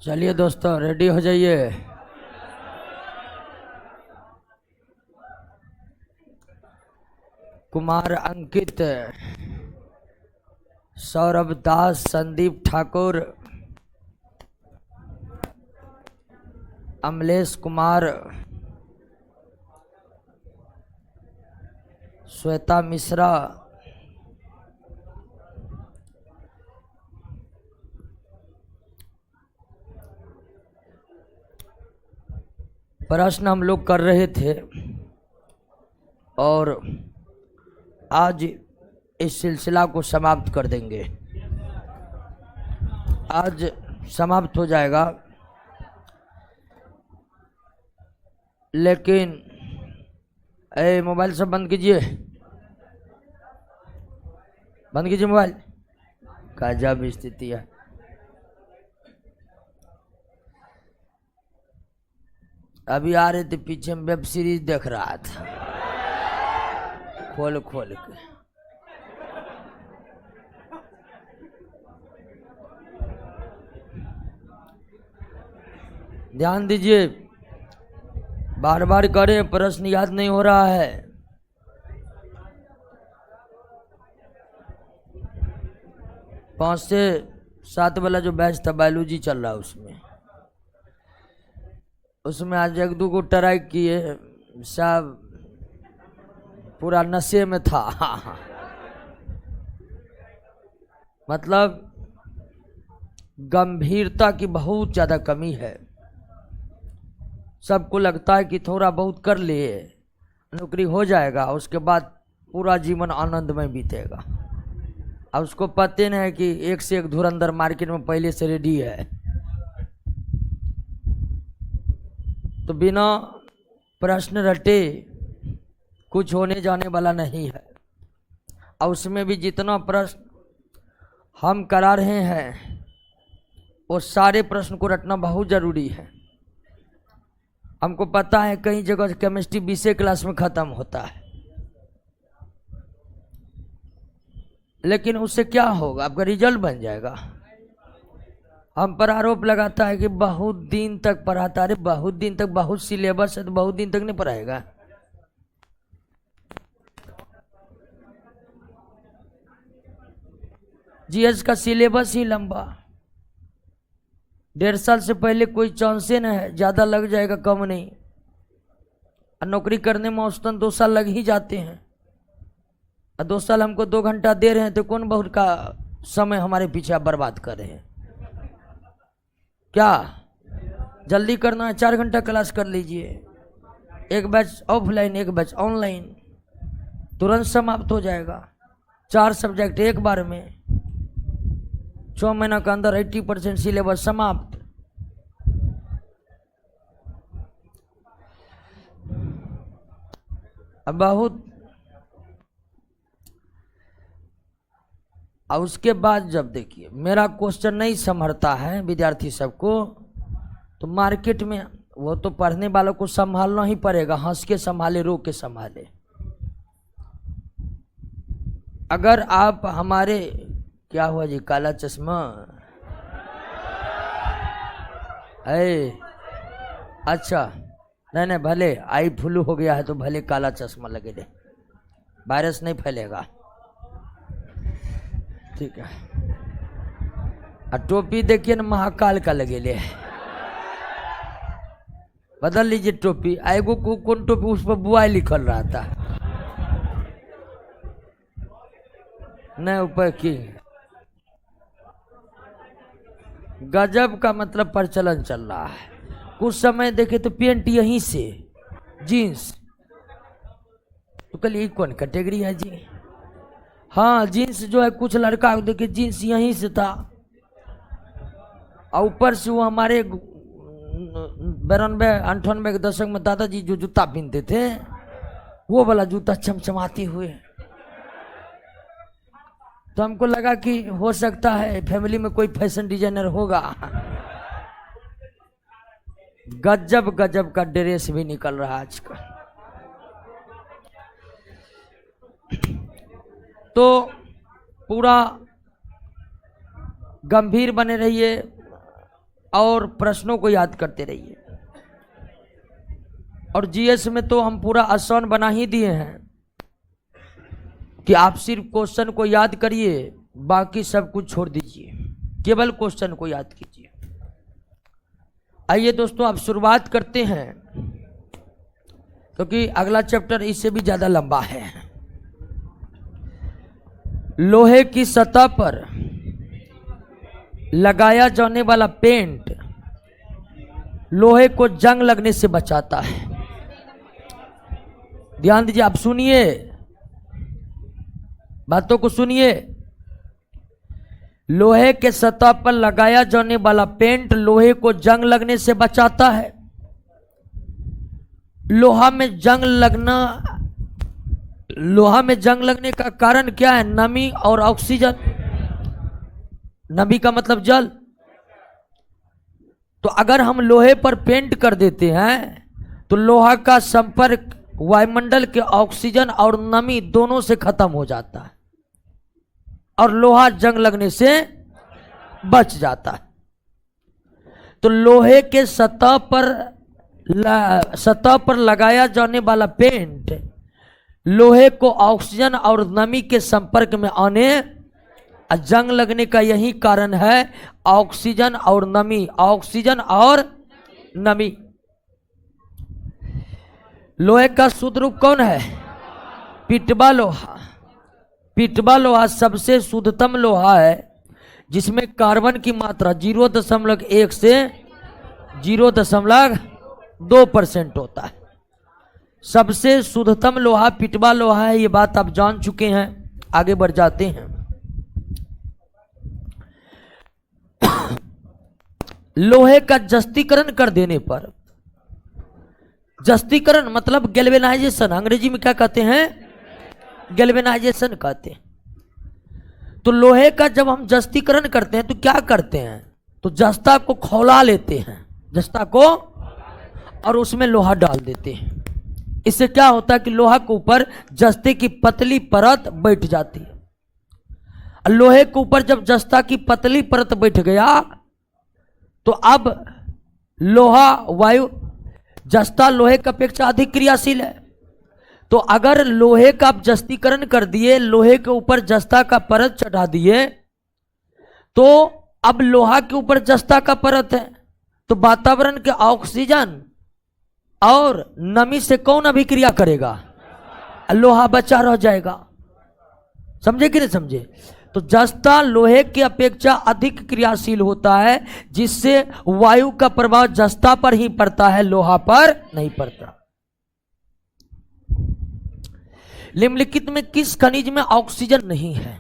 चलिए दोस्तों रेडी हो जाइए। कुमार अंकित, सौरभ दास, संदीप ठाकुर, अमलेश कुमार, श्वेता मिश्रा, प्रश्न हम लोग कर रहे थे और आज इस सिलसिला को समाप्त कर देंगे। आज समाप्त हो जाएगा, लेकिन मोबाइल सब बंद कीजिए, बंद कीजिए मोबाइल। गजब स्थिति है। अभी आ रहे थे पीछे में वेब सीरीज देख रहा था खोल खोल के। ध्यान दीजिए, बार बार करें, प्रश्न याद नहीं हो रहा है। पाँच से सात वाला जो बैच था बायोलॉजी चल रहा है, उसमें आज एक दो को ट्राई किए, सब पूरा नशे में था। मतलब गंभीरता की बहुत ज़्यादा कमी है। सबको लगता है कि थोड़ा बहुत कर लिए नौकरी हो जाएगा, उसके बाद पूरा जीवन आनंद में बीतेगा। अब उसको पता नहीं है कि एक से एक धुरंधर मार्केट में पहले से रेडी है, तो बिना प्रश्न रटे कुछ होने जाने वाला नहीं है। और उसमें भी जितना प्रश्न हम करा रहे हैं वो सारे प्रश्न को रटना बहुत जरूरी है। हमको पता है कई जगह केमिस्ट्री 20 क्लास में खत्म होता है, लेकिन उससे क्या होगा? आपका रिजल्ट बन जाएगा। हम पर आरोप लगाता है कि बहुत दिन तक पढ़ाता। अरे बहुत दिन तक, बहुत सिलेबस है तो बहुत दिन तक नहीं पढ़ाएगा। जीएस का सिलेबस ही लंबा, 1.5 साल से पहले कोई चांस ही नहीं है, ज़्यादा लग जाएगा कम नहीं। और नौकरी करने में औसतन 2 साल लग ही जाते हैं, और 2 साल हमको 2 घंटा दे रहे हैं तो कौन बहुत का समय हमारे पीछे आप बर्बाद कर रहे हैं? क्या जल्दी करना है? 4 घंटा क्लास कर लीजिए, एक बैच ऑफलाइन एक बैच ऑनलाइन, तुरंत समाप्त हो जाएगा। 4 सब्जेक्ट एक बार में, 6 महीना के अंदर 80% सिलेबस समाप्त। अब बहुत, और उसके बाद जब देखिए मेरा क्वेश्चन नहीं संभलता है विद्यार्थी सबको, तो मार्केट में वो तो पढ़ने वालों को संभालना ही पड़ेगा। हंस के संभाले, रो के संभाले। अगर आप हमारे, क्या हुआ जी, काला चश्मा है? अच्छा, नहीं भले आई फ्लू हो गया है तो भले काला चश्मा लगे दे, वायरस नहीं फैलेगा, ठीक है। और टोपी देखिए ना, महाकाल का लगे ले, बदल लीजिए टोपी। आएगो को कौन टोपी, उस पर बुआई लिखल रहा था, नहीं ऊपर की। गजब का मतलब प्रचलन चल रहा है। कुछ समय देखे तो पेंट यहीं से, जीन्स, तो कल ये कौन कैटेगरी है जी? हाँ, जीन्स जो है कुछ लड़का देखिए जीन्स यहीं से था, और ऊपर से वो हमारे 92-98 के दशक में दादाजी जो जूता पहनते थे, वो वाला जूता चमचमाते हुए। तो हमको लगा कि हो सकता है फैमिली में कोई फैशन डिजाइनर होगा। गजब गजब का ड्रेस भी निकल रहा है आजकल। तो पूरा गंभीर बने रहिए, और प्रश्नों को याद करते रहिए। और जीएस में तो हम पूरा आसान बना ही दिए हैं कि आप सिर्फ क्वेश्चन को याद करिए, बाकी सब कुछ छोड़ दीजिए, केवल क्वेश्चन को याद कीजिए। आइए दोस्तों, अब शुरुआत करते हैं, क्योंकि अगला चैप्टर इससे भी ज्यादा लंबा है। लोहे की सतह पर लगाया जाने वाला पेंट लोहे को जंग लगने से बचाता है। ध्यान दीजिए, आप सुनिए, बातों को सुनिए। लोहे के सतह पर लगाया जाने वाला पेंट लोहे को जंग लगने से बचाता है। लोहा में जंग लगने का कारण क्या है? नमी और ऑक्सीजन। नमी का मतलब जल। तो अगर हम लोहे पर पेंट कर देते हैं तो लोहा का संपर्क वायुमंडल के ऑक्सीजन और नमी दोनों से खत्म हो जाता है और लोहा जंग लगने से बच जाता है। तो लोहे के सतह पर लगाया जाने वाला पेंट लोहे को ऑक्सीजन और नमी के संपर्क में आने जंग लगने का यही कारण है। ऑक्सीजन और नमी, ऑक्सीजन और नमी। लोहे का शुद्ध रूप कौन है? पिटवा लोहा। पिटवा लोहा सबसे शुद्धतम लोहा है जिसमें कार्बन की मात्रा 0.1 से 0.2% होता है। सबसे शुद्धतम लोहा पिटवा लोहा है, ये बात आप जान चुके हैं। आगे बढ़ जाते हैं। लोहे का जस्तीकरण कर देने पर, जस्तीकरण मतलब गैल्वेनाइजेशन, अंग्रेजी में क्या कहते हैं? गैल्वेनाइजेशन कहते हैं। तो लोहे का जब हम जस्तीकरण करते हैं तो क्या करते हैं? तो जस्ता को खौला लेते हैं, जस्ता को, और उसमें लोहा डाल देते हैं। इससे क्या होता है कि लोहा के ऊपर जस्ते की पतली परत बैठ जाती है। लोहे के ऊपर जब जस्ता की पतली परत बैठ गया तो अब लोहा वायु, जस्ता लोहे की अपेक्षा अधिक क्रियाशील है। तो अगर लोहे का आप जस्तीकरण कर दिए, लोहे के ऊपर जस्ता का परत चढ़ा दिए, तो अब लोहा के ऊपर जस्ता का परत है, तो वातावरण के ऑक्सीजन और नमी से कौन अभिक्रिया करेगा? लोहा बचा रह जाएगा। समझे कि नहीं समझे? तो जस्ता लोहे की अपेक्षा अधिक क्रियाशील होता है, जिससे वायु का प्रभाव जस्ता पर ही पड़ता है, लोहा पर नहीं पड़ता। निम्नलिखित में किस खनिज में ऑक्सीजन नहीं है?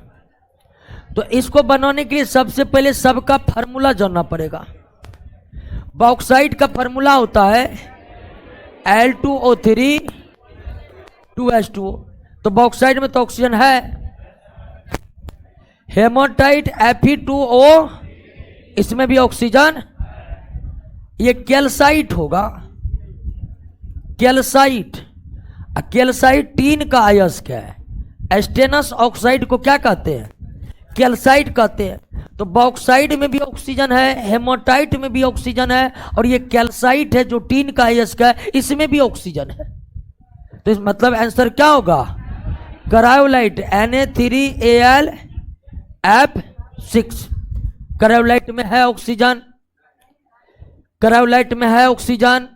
तो इसको बनाने के लिए सबसे पहले सबका फार्मूला जानना पड़ेगा। बॉक्साइट का फार्मूला होता है Al2O3 2H2O। तो बॉक्साइट में तो ऑक्सीजन है। हेमाटाइट Fe2O, इसमें भी ऑक्सीजन। ये कैल्साइट होगा, कैल्साइट। कैल्साइट टीन का अयस्क है। स्टेनस ऑक्साइड को क्या कहते हैं? कैल्साइट कहते हैं। तो बॉक्साइट में भी ऑक्सीजन है, हेमाटाइट में भी ऑक्सीजन है, और ये कैल्साइट है जो टीन का अयस्क है, इसमें भी ऑक्सीजन है। तो इस मतलब आंसर क्या होगा? Cryolite Na3Al(F6). क्रायोलाइट में है ऑक्सीजन, क्रायोलाइट में है ऑक्सीजन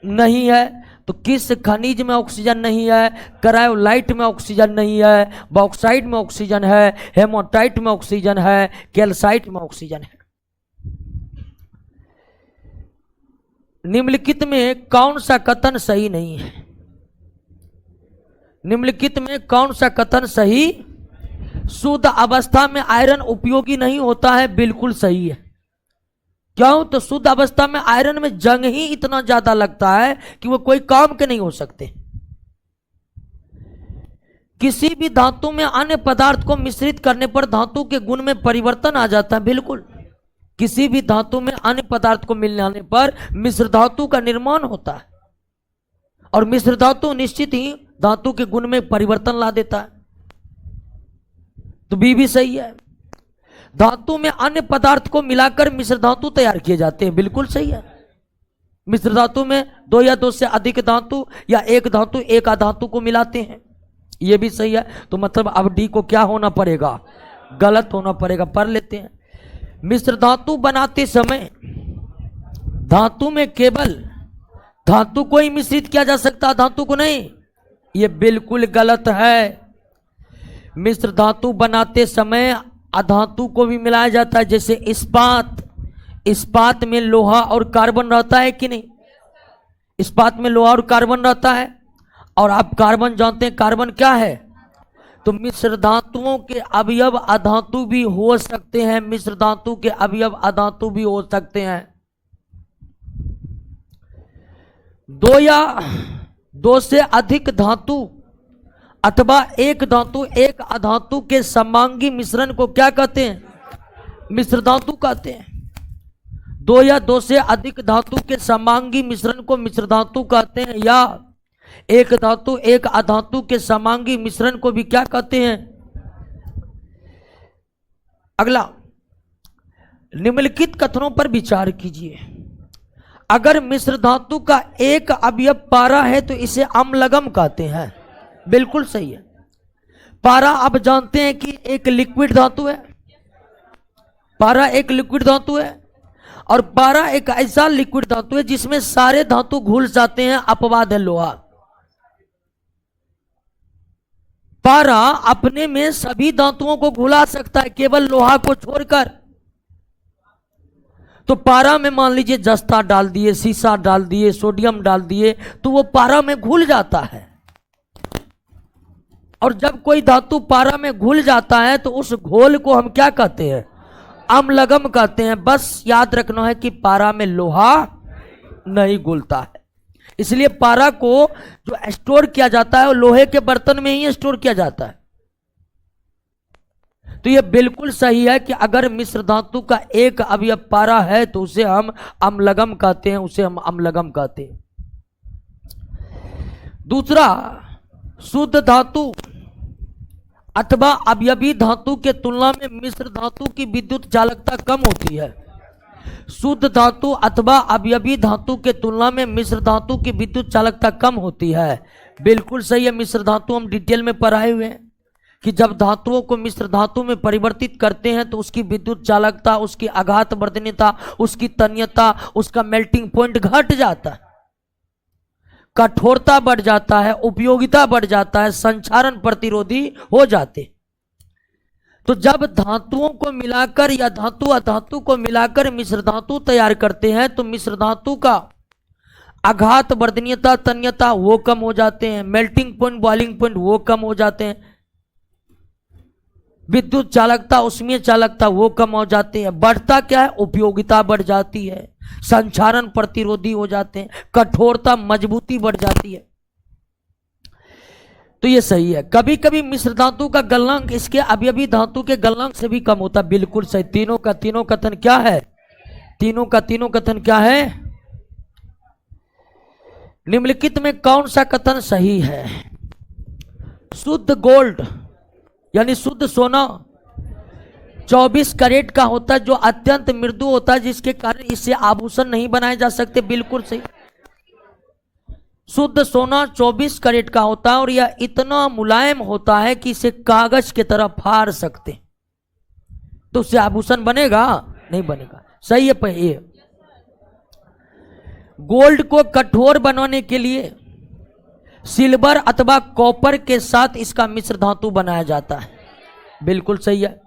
नहीं है। तो किस खनिज में ऑक्सीजन नहीं है? क्रायोलाइट में ऑक्सीजन नहीं है, बॉक्साइट में ऑक्सीजन है, हेमाटाइट में ऑक्सीजन है, कैल्साइट में ऑक्सीजन है। निम्नलिखित में कौन सा कथन सही नहीं है? निम्नलिखित में कौन सा कथन सही? शुद्ध अवस्था में आयरन उपयोगी नहीं होता है, बिल्कुल सही है। क्यों? तो शुद्ध अवस्था में आयरन में जंग ही इतना ज्यादा लगता है कि वो कोई काम के नहीं हो सकते। किसी भी धातु में अन्य पदार्थ को मिश्रित करने पर धातु के गुण में परिवर्तन आ जाता है, बिल्कुल। किसी भी धातु में अन्य पदार्थ को मिलाने पर मिश्र धातु का निर्माण होता है, और मिश्र धातु निश्चित ही धातु के गुण में परिवर्तन ला देता है। तो बी भी सही है। धातु में अन्य पदार्थ को मिलाकर मिश्र धातु तैयार किए जाते हैं। बिल्कुल सही है। मिश्र धातु में दो या दो से अधिक धातु या एक धातु एक अधातु को मिलाते हैं, यह भी सही है। तो मतलब अब डी को क्या होना पड़ेगा, गलत होना पड़ेगा। पढ़ लेते हैं। मिश्र धातु बनाते समय धातु में केवल धातु को ही मिश्रित किया जा सकता, धातु को नहीं, यह बिल्कुल गलत है। मिश्र धातु बनाते समय अधातु को भी मिलाया जाता है, जैसे इस्पात। इस्पात में लोहा और कार्बन रहता है कि नहीं, इस्पात में लोहा और कार्बन रहता है, और आप कार्बन जानते हैं कार्बन क्या है। तो मिश्र धातुओं के अवयव अधातु भी हो सकते हैं, मिश्र धातु के अवयव अधातु भी हो सकते हैं। दो या दो से अधिक धातु अथवा एक धातु एक अधातु के समांगी मिश्रण को क्या कहते हैं, मिश्र धातु कहते हैं। दो या दो से अधिक धातु के समांगी मिश्रण को मिश्र धातु कहते हैं, या एक धातु एक अधातु के समांगी मिश्रण को भी क्या कहते हैं। अगला, निम्नलिखित कथनों पर विचार कीजिए। अगर मिश्र धातु का एक अवयव पारा है तो इसे अम्लगम कहते हैं। बिल्कुल सही है। पारा आप जानते हैं कि एक लिक्विड धातु है, पारा एक लिक्विड धातु है, और पारा एक ऐसा लिक्विड धातु है जिसमें सारे धातु घुल जाते हैं, अपवाद है लोहा। पारा अपने में सभी धातुओं को घुला सकता है, केवल लोहा को छोड़कर। तो पारा में मान लीजिए जस्ता डाल दिए, सीसा डाल दिए, सोडियम डाल दिए, तो वो पारा में घुल जाता है। और जब कोई धातु पारा में घुल जाता है तो उस घोल को हम क्या कहते हैं, अम्लगम कहते हैं। बस याद रखना है कि पारा में लोहा नहीं घुलता है, इसलिए पारा को जो स्टोर किया जाता है वो लोहे के बर्तन में ही स्टोर किया जाता है। तो यह बिल्कुल सही है कि अगर मिश्र धातु का एक अवयव पारा है तो उसे हम अम्लगम कहते हैं, उसे हम अम्लगम कहते हैं। दूसरा, शुद्ध धातु अथवा अवयवी धातु के तुलना में मिश्र धातु की विद्युत चालकता कम होती है। शुद्ध धातु अथवा अवयवी धातु के तुलना में मिश्र धातु की विद्युत चालकता कम होती है। बिल्कुल सही है। मिश्र धातु हम डिटेल में पढ़ाए हुए हैं कि जब धातुओं को मिश्र धातु में परिवर्तित करते हैं तो उसकी विद्युत चालकता, उसकी आघात वर्धनीयता, उसकी तन्यता, उसका मेल्टिंग पॉइंट घट जाता है, कठोरता बढ़ जाता है, उपयोगिता बढ़ जाता है, संक्षारण प्रतिरोधी हो जाते। तो जब धातुओं को मिलाकर या धातु अधातु को मिलाकर मिश्र धातु तैयार करते हैं तो मिश्र धातु का आघात वर्धनीयता, तन्यता वो कम हो जाते हैं, मेल्टिंग पॉइंट, बॉइलिंग पॉइंट वो कम हो जाते हैं, विद्युत चालकता, उष्मीय चालकता वो कम हो जाती है। बढ़ता क्या है, उपयोगिता बढ़ जाती है, संक्षारण प्रतिरोधी हो जाते हैं, कठोरता, मजबूती बढ़ जाती है। तो ये सही है। कभी कभी मिश्र धातु का गलनांक इसके अवयवी धातु के गलनांक से भी कम होता है। बिल्कुल सही। तीनों का तीनों कथन क्या है, तीनों का तीनों कथन क्या है। निम्नलिखित में कौन सा कथन सही है। शुद्ध गोल्ड यानी शुद्ध सोना 24 कैरेट का होता है, जो अत्यंत मृदु होता है, जिसके कारण इससे आभूषण नहीं बनाए जा सकते। बिल्कुल सही। शुद्ध सोना 24 कैरेट का होता है और यह इतना मुलायम होता है कि इसे कागज की तरह फाड़ सकते, तो उससे आभूषण बनेगा नहीं बनेगा। सही है। पहले गोल्ड को कठोर बनाने के लिए सिल्वर अथवा कॉपर के साथ इसका मिश्र धातु बनाया जाता है। बिल्कुल सही है।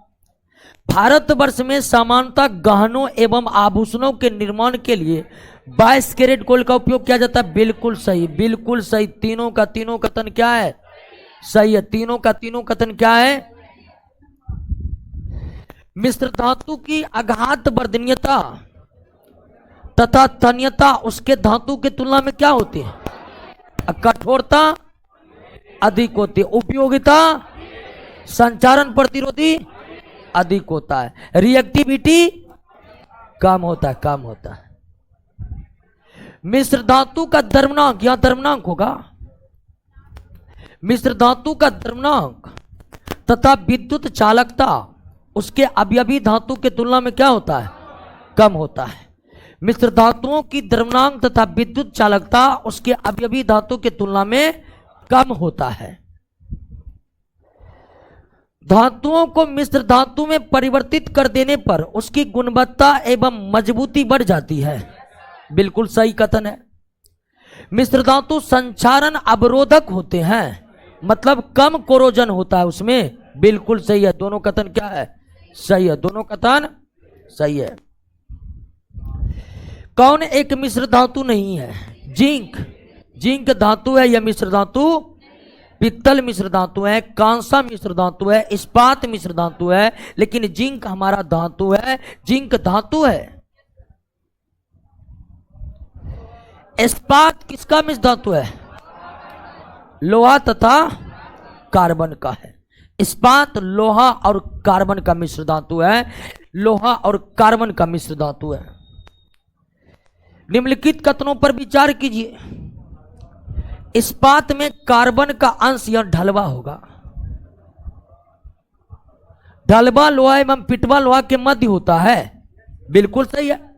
भारतवर्ष में सामान्यतः गहनों एवं आभूषणों के निर्माण के लिए 22 कैरेट गोल्ड का उपयोग किया जाता है। बिल्कुल सही, बिल्कुल सही। तीनों का तीनों कथन क्या है, सही है। तीनों का तीनों कथन क्या है। मिश्र धातु की आघात वर्धनीयता तथा तन्यता उसके धातु की तुलना में क्या होती है, कठोरता अधिक होती है, उपयोगिता, संचारण प्रतिरोधी अधिक होता है, रिएक्टिविटी कम होता है, कम होता है। मिश्र धातु का द्रव्यमान, यहां द्रव्यमान होगा, मिश्र धातु का द्रव्यमान तथा विद्युत चालकता उसके अवयवी धातु के तुलना में क्या होता है? कम होता है। मिश्र धातुओं की द्रव्यमान तथा विद्युत चालकता उसके अवयवी धातु के तुलना में कम होता है। धातुओं को मिश्र धातु में परिवर्तित कर देने पर उसकी गुणवत्ता एवं मजबूती बढ़ जाती है। बिल्कुल सही कथन है। मिश्र धातु संचारण अवरोधक होते हैं, मतलब कम कोरोजन होता है उसमें। बिल्कुल सही है। दोनों कथन क्या है? सही है। दोनों कथन सही है। कौन एक मिश्र धातु नहीं है? जिंक। जिंक धातु है यह मिश्र धातु। पित्तल मिश्र धातु है, कांसा मिश्र धातु है, इस्पात मिश्र धातु है, लेकिन जिंक हमारा धातु है। जिंक धातु है। इस्पात किसका मिश्र धातु है? लोहा तथा कार्बन का है। इस्पात लोहा और कार्बन का मिश्र धातु है। लोहा और कार्बन का मिश्र धातु है। निम्नलिखित कथनों पर विचार कीजिए। इस्पात में कार्बन का अंश या ढलवा होगा। ढलवा लोहा एवं पिटवा लोहा के मध्य होता है। बिल्कुल सही है।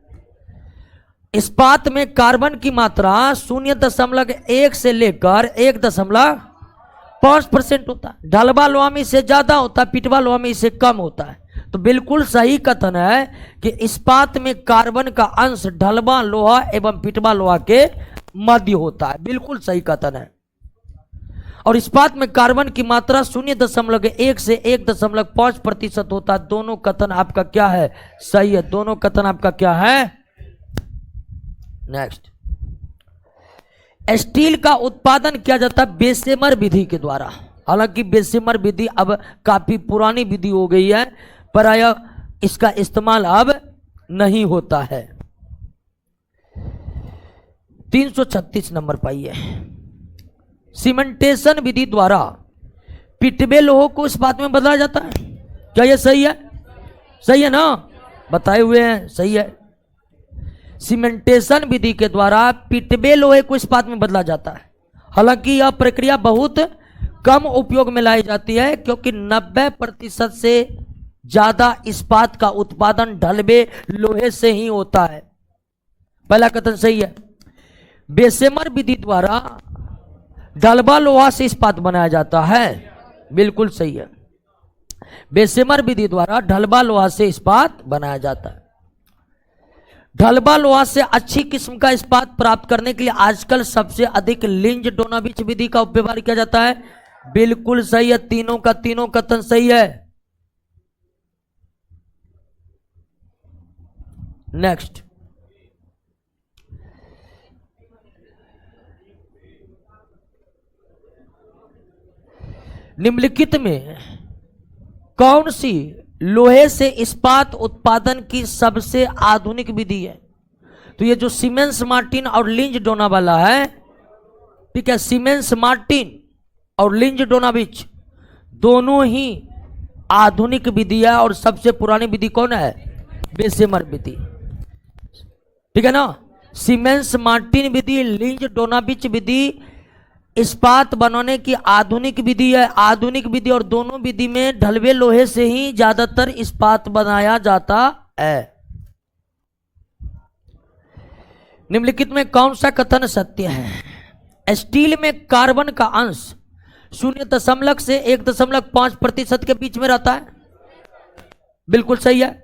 इस्पात में कार्बन की मात्रा 0.1 से लेकर 1.5% होता है। ढलवा लोहा में इससे ज्यादा होता है, पिटवा लोहा में इससे कम होता है। तो बिल्कुल सही कथन है कि इस्पात में कार्बन का अंश ढलवा लोहा एवं पिटवा लोहा के मध्य होता है। बिल्कुल सही कथन है। और इस्पात में कार्बन की मात्रा 0.1 से 1.5% होता है। दोनों कथन आपका क्या है? सही है। दोनों कथन आपका क्या है? नेक्स्ट, स्टील का उत्पादन किया जाता है बेसेमर विधि के द्वारा। हालांकि बेसेमर विधि अब काफी पुरानी विधि हो गई है, प्रायः इसका इस्तेमाल अब नहीं होता है। 336 नंबर पाइए। सीमेंटेशन विधि द्वारा पिटवे लोहों को इस बात में बदला जाता है। क्या यह सही है? सही है ना? बताए हुए हैं, सही है। सीमेंटेशन विधि के द्वारा पिटवे लोहे को इस्पात में बदला जाता है। हालांकि यह प्रक्रिया बहुत कम उपयोग में लाई जाती है, क्योंकि 90% से ज्यादा इस्पात का उत्पादन ढलवे लोहे से ही होता है। पहला कथन सही है। बेसेमर विधि द्वारा ढलवा लोहा से इस्पात बनाया जाता है। बिल्कुल सही है। बेसेमर विधि द्वारा ढलवा लोहा से इस्पात बनाया जाता है। ढलवा लोहा से अच्छी किस्म का इस्पात प्राप्त करने के लिए आजकल सबसे अधिक लिंज डोनाविच विधि का व्यवहार किया जाता है। बिल्कुल सही है। तीनों का तीनों कथन सही है। नेक्स्ट, निम्नलिखित में कौन सी लोहे से इस्पात उत्पादन की सबसे आधुनिक विधि है? तो ये जो सीमेंस मार्टिन और लिंज डोनावाला है, ठीक है, सीमेंस मार्टिन और लिंज डोनाविच दोनों ही आधुनिक विधि है। और सबसे पुरानी विधि कौन है? बेसेमर विधि, ठीक है ना। सीमेंस मार्टिन विधि, लिंज डोनाविच विधि इस्पात बनाने की आधुनिक विधि है। आधुनिक विधि, और दोनों विधि में ढलवे लोहे से ही ज्यादातर इस्पात बनाया जाता है। निम्नलिखित में कौन सा कथन सत्य है? स्टील में कार्बन का अंश 0 से 1.5% के बीच में रहता है। बिल्कुल सही है।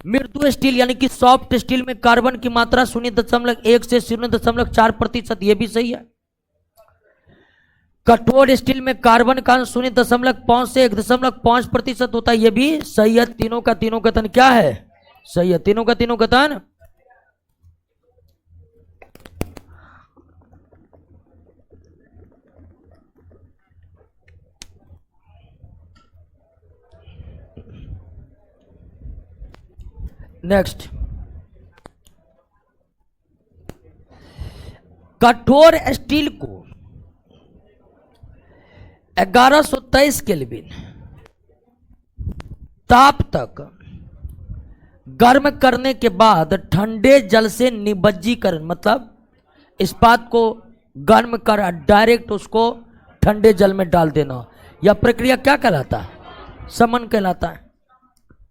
मृदु स्टील यानी कि सॉफ्ट स्टील में कार्बन की मात्रा 0.1 से 0.4%, यह भी सही है। कठोर स्टील में कार्बन का अंश 0.5 से 1.5% होता है, यह भी सही है। तीनों का तीनों कथन क्या है? सही है। तीनों का तीनों कथन नेक्स्ट, कठोर स्टील को 1123 केल्विन ताप तक गर्म करने के बाद ठंडे जल से निबज्जीकरण, मतलब इस्पात को गर्म कर डायरेक्ट उसको ठंडे जल में डाल देना, यह प्रक्रिया क्या कहलाता है? समन कहलाता है।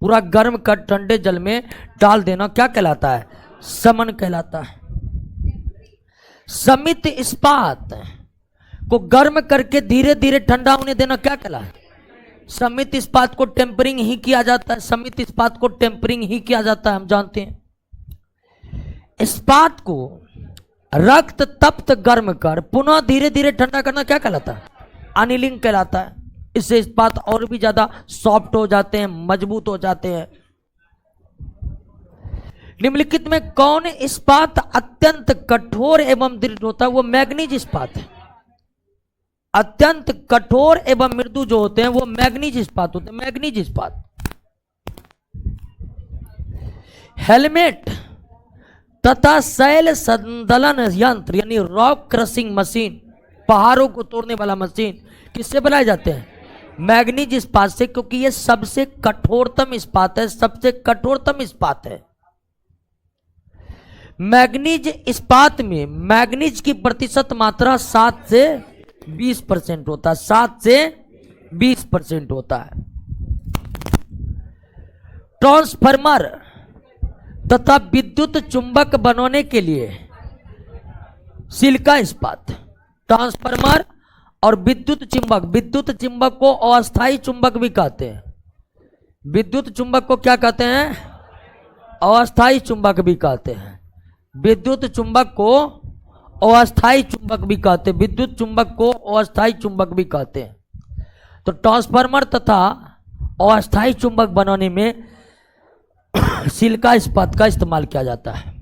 पूरा गर्म कर ठंडे जल में डाल देना क्या कहलाता है? समन कहलाता है। समित इस्पात को गर्म करके धीरे धीरे ठंडा होने देना क्या कहलाता है? समित इस्पात को टेम्परिंग ही किया जाता है। समित इस्पात को टेम्परिंग ही किया जाता है, हम जानते हैं। इस्पात को रक्त तप्त गर्म कर पुनः धीरे धीरे ठंडा करना क्या कहलाता है? अनिलिंग कहलाता है। इससे इस्पात और भी ज्यादा सॉफ्ट हो जाते हैं, मजबूत हो जाते हैं। निम्नलिखित में कौन इस्पात अत्यंत कठोर एवं दृढ़ होता है? वो मैग्नीज इस्पात है। अत्यंत कठोर एवं मृदु जो होते हैं वो मैग्नीज इस्पात होते हैं। मैग्नीज इस्पात। हेलमेट तथा शैल संदलन यंत्र यानी रॉक क्रशिंग मशीन, पहाड़ों को तोड़ने वाला मशीन किससे बनाए जाते हैं? मैग्नीज इस्पात से, क्योंकि ये सबसे कठोरतम इस्पात है। सबसे कठोरतम इस्पात है। मैग्नीज इस्पात में मैग्नीज की प्रतिशत मात्रा 7 से 20% होता है। 7 से 20% होता है। ट्रांसफार्मर तथा विद्युत चुंबक बनाने के लिए सिलिका इस्पात। ट्रांसफार्मर और विद्युत चुंबक को अस्थायी चुंबक भी कहते हैं। विद्युत चुंबक को क्या कहते हैं? अस्थायी चुंबक भी कहते हैं। विद्युत चुंबक को अस्थायी चुंबक भी कहते हैं। विद्युत चुंबक को अस्थायी चुंबक भी कहते हैं। तो ट्रांसफार्मर तथा अस्थायी चुंबक बनाने में सिलिका इस्पात का इस्तेमाल किया जाता है।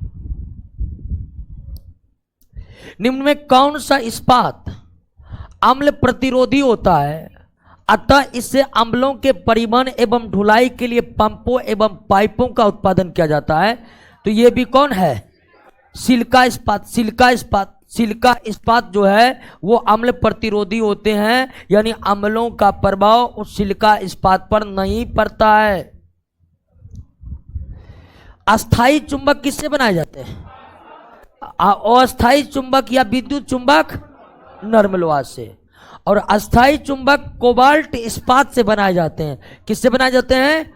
निम्न में कौन सा इस्पात अम्ल प्रतिरोधी होता है, अतः इससे अम्लों के परिवहन एवं ढुलाई के लिए पंपों एवं पाइपों का उत्पादन किया जाता है? तो ये भी कौन है? सिलिका इस्पात। सिलिका इस्पात जो है वो अम्ल प्रतिरोधी होते हैं, यानी अम्लों का प्रभाव उस सिलिका इस्पात पर नहीं पड़ता है। अस्थायी चुंबक किससे बनाए जाते हैं? अस्थायी चुंबक या विद्युत चुंबक नर्म लोहा से, और अस्थायी चुंबक कोबाल्ट इस्पात से बनाए जाते हैं। किससे बनाए जाते हैं?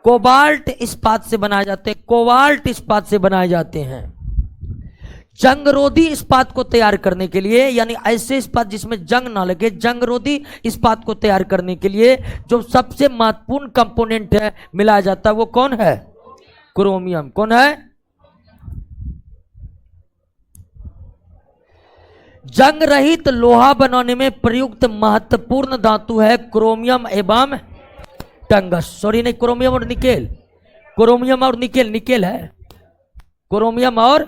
कोबाल्ट इस्पात से बनाए जाते हैं। कोबाल्ट इस्पात से बनाए जाते हैं। जंगरोधी इस्पात को तैयार करने के लिए, यानी ऐसे इस्पात जिसमें जंग ना लगे, जंगरोधी इस्पात को तैयार करने के लिए जो सबसे महत्वपूर्ण कंपोनेंट है मिलाया जाता है वो कौन है? क्रोमियम। कौन है? जंग रहित लोहा बनाने में प्रयुक्त महत्वपूर्ण धातु है क्रोमियम एवं टंगस। सॉरी नहीं, क्रोमियम और निकेल। क्रोमियम और निकेल। निकेल है। क्रोमियम और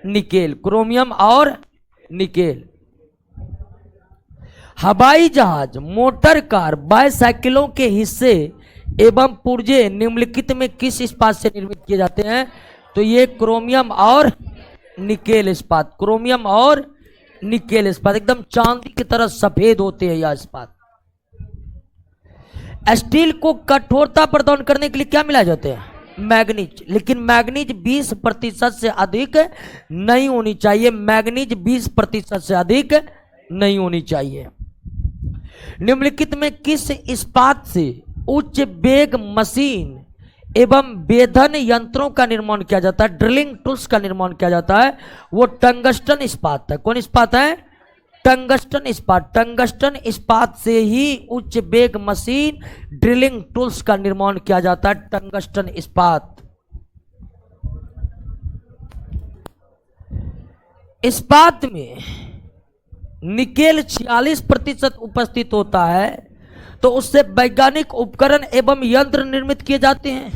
निकेल। क्रोमियम और निकेल। हवाई जहाज, मोटर कार, बाइसाइकिलों के हिस्से एवं पुर्जे निम्नलिखित में किस इस्पात से निर्मित किए जाते हैं? तो ये क्रोमियम और निकेल इस्पात। क्रोमियम और निकेल इस्पात एकदम चांदी की तरह सफेद होते हैं यह इस्पात। स्टील को कठोरता प्रदान करने के लिए क्या मिलाए जाते हैं? मैग्नीज। लेकिन मैग्नीज 20% से अधिक नहीं होनी चाहिए। मैग्नीज 20% से अधिक नहीं होनी चाहिए। निम्नलिखित में किस इस्पात से उच्च वेग मशीन एवं वेधन यंत्रों का निर्माण किया जाता है? ड्रिलिंग टूल्स का निर्माण किया जाता है। वो टंगस्टन इस्पात है। कौन इस्पात है? टंगस्टन इस्पात। टंगस्टन इस्पात से ही उच्च वेग मशीन, ड्रिलिंग टूल्स का निर्माण किया जाता है। टंगस्टन इस्पात। इस्पात में निकेल 46% उपस्थित होता है, तो उससे वैज्ञानिक उपकरण एवं यंत्र निर्मित किए जाते हैं?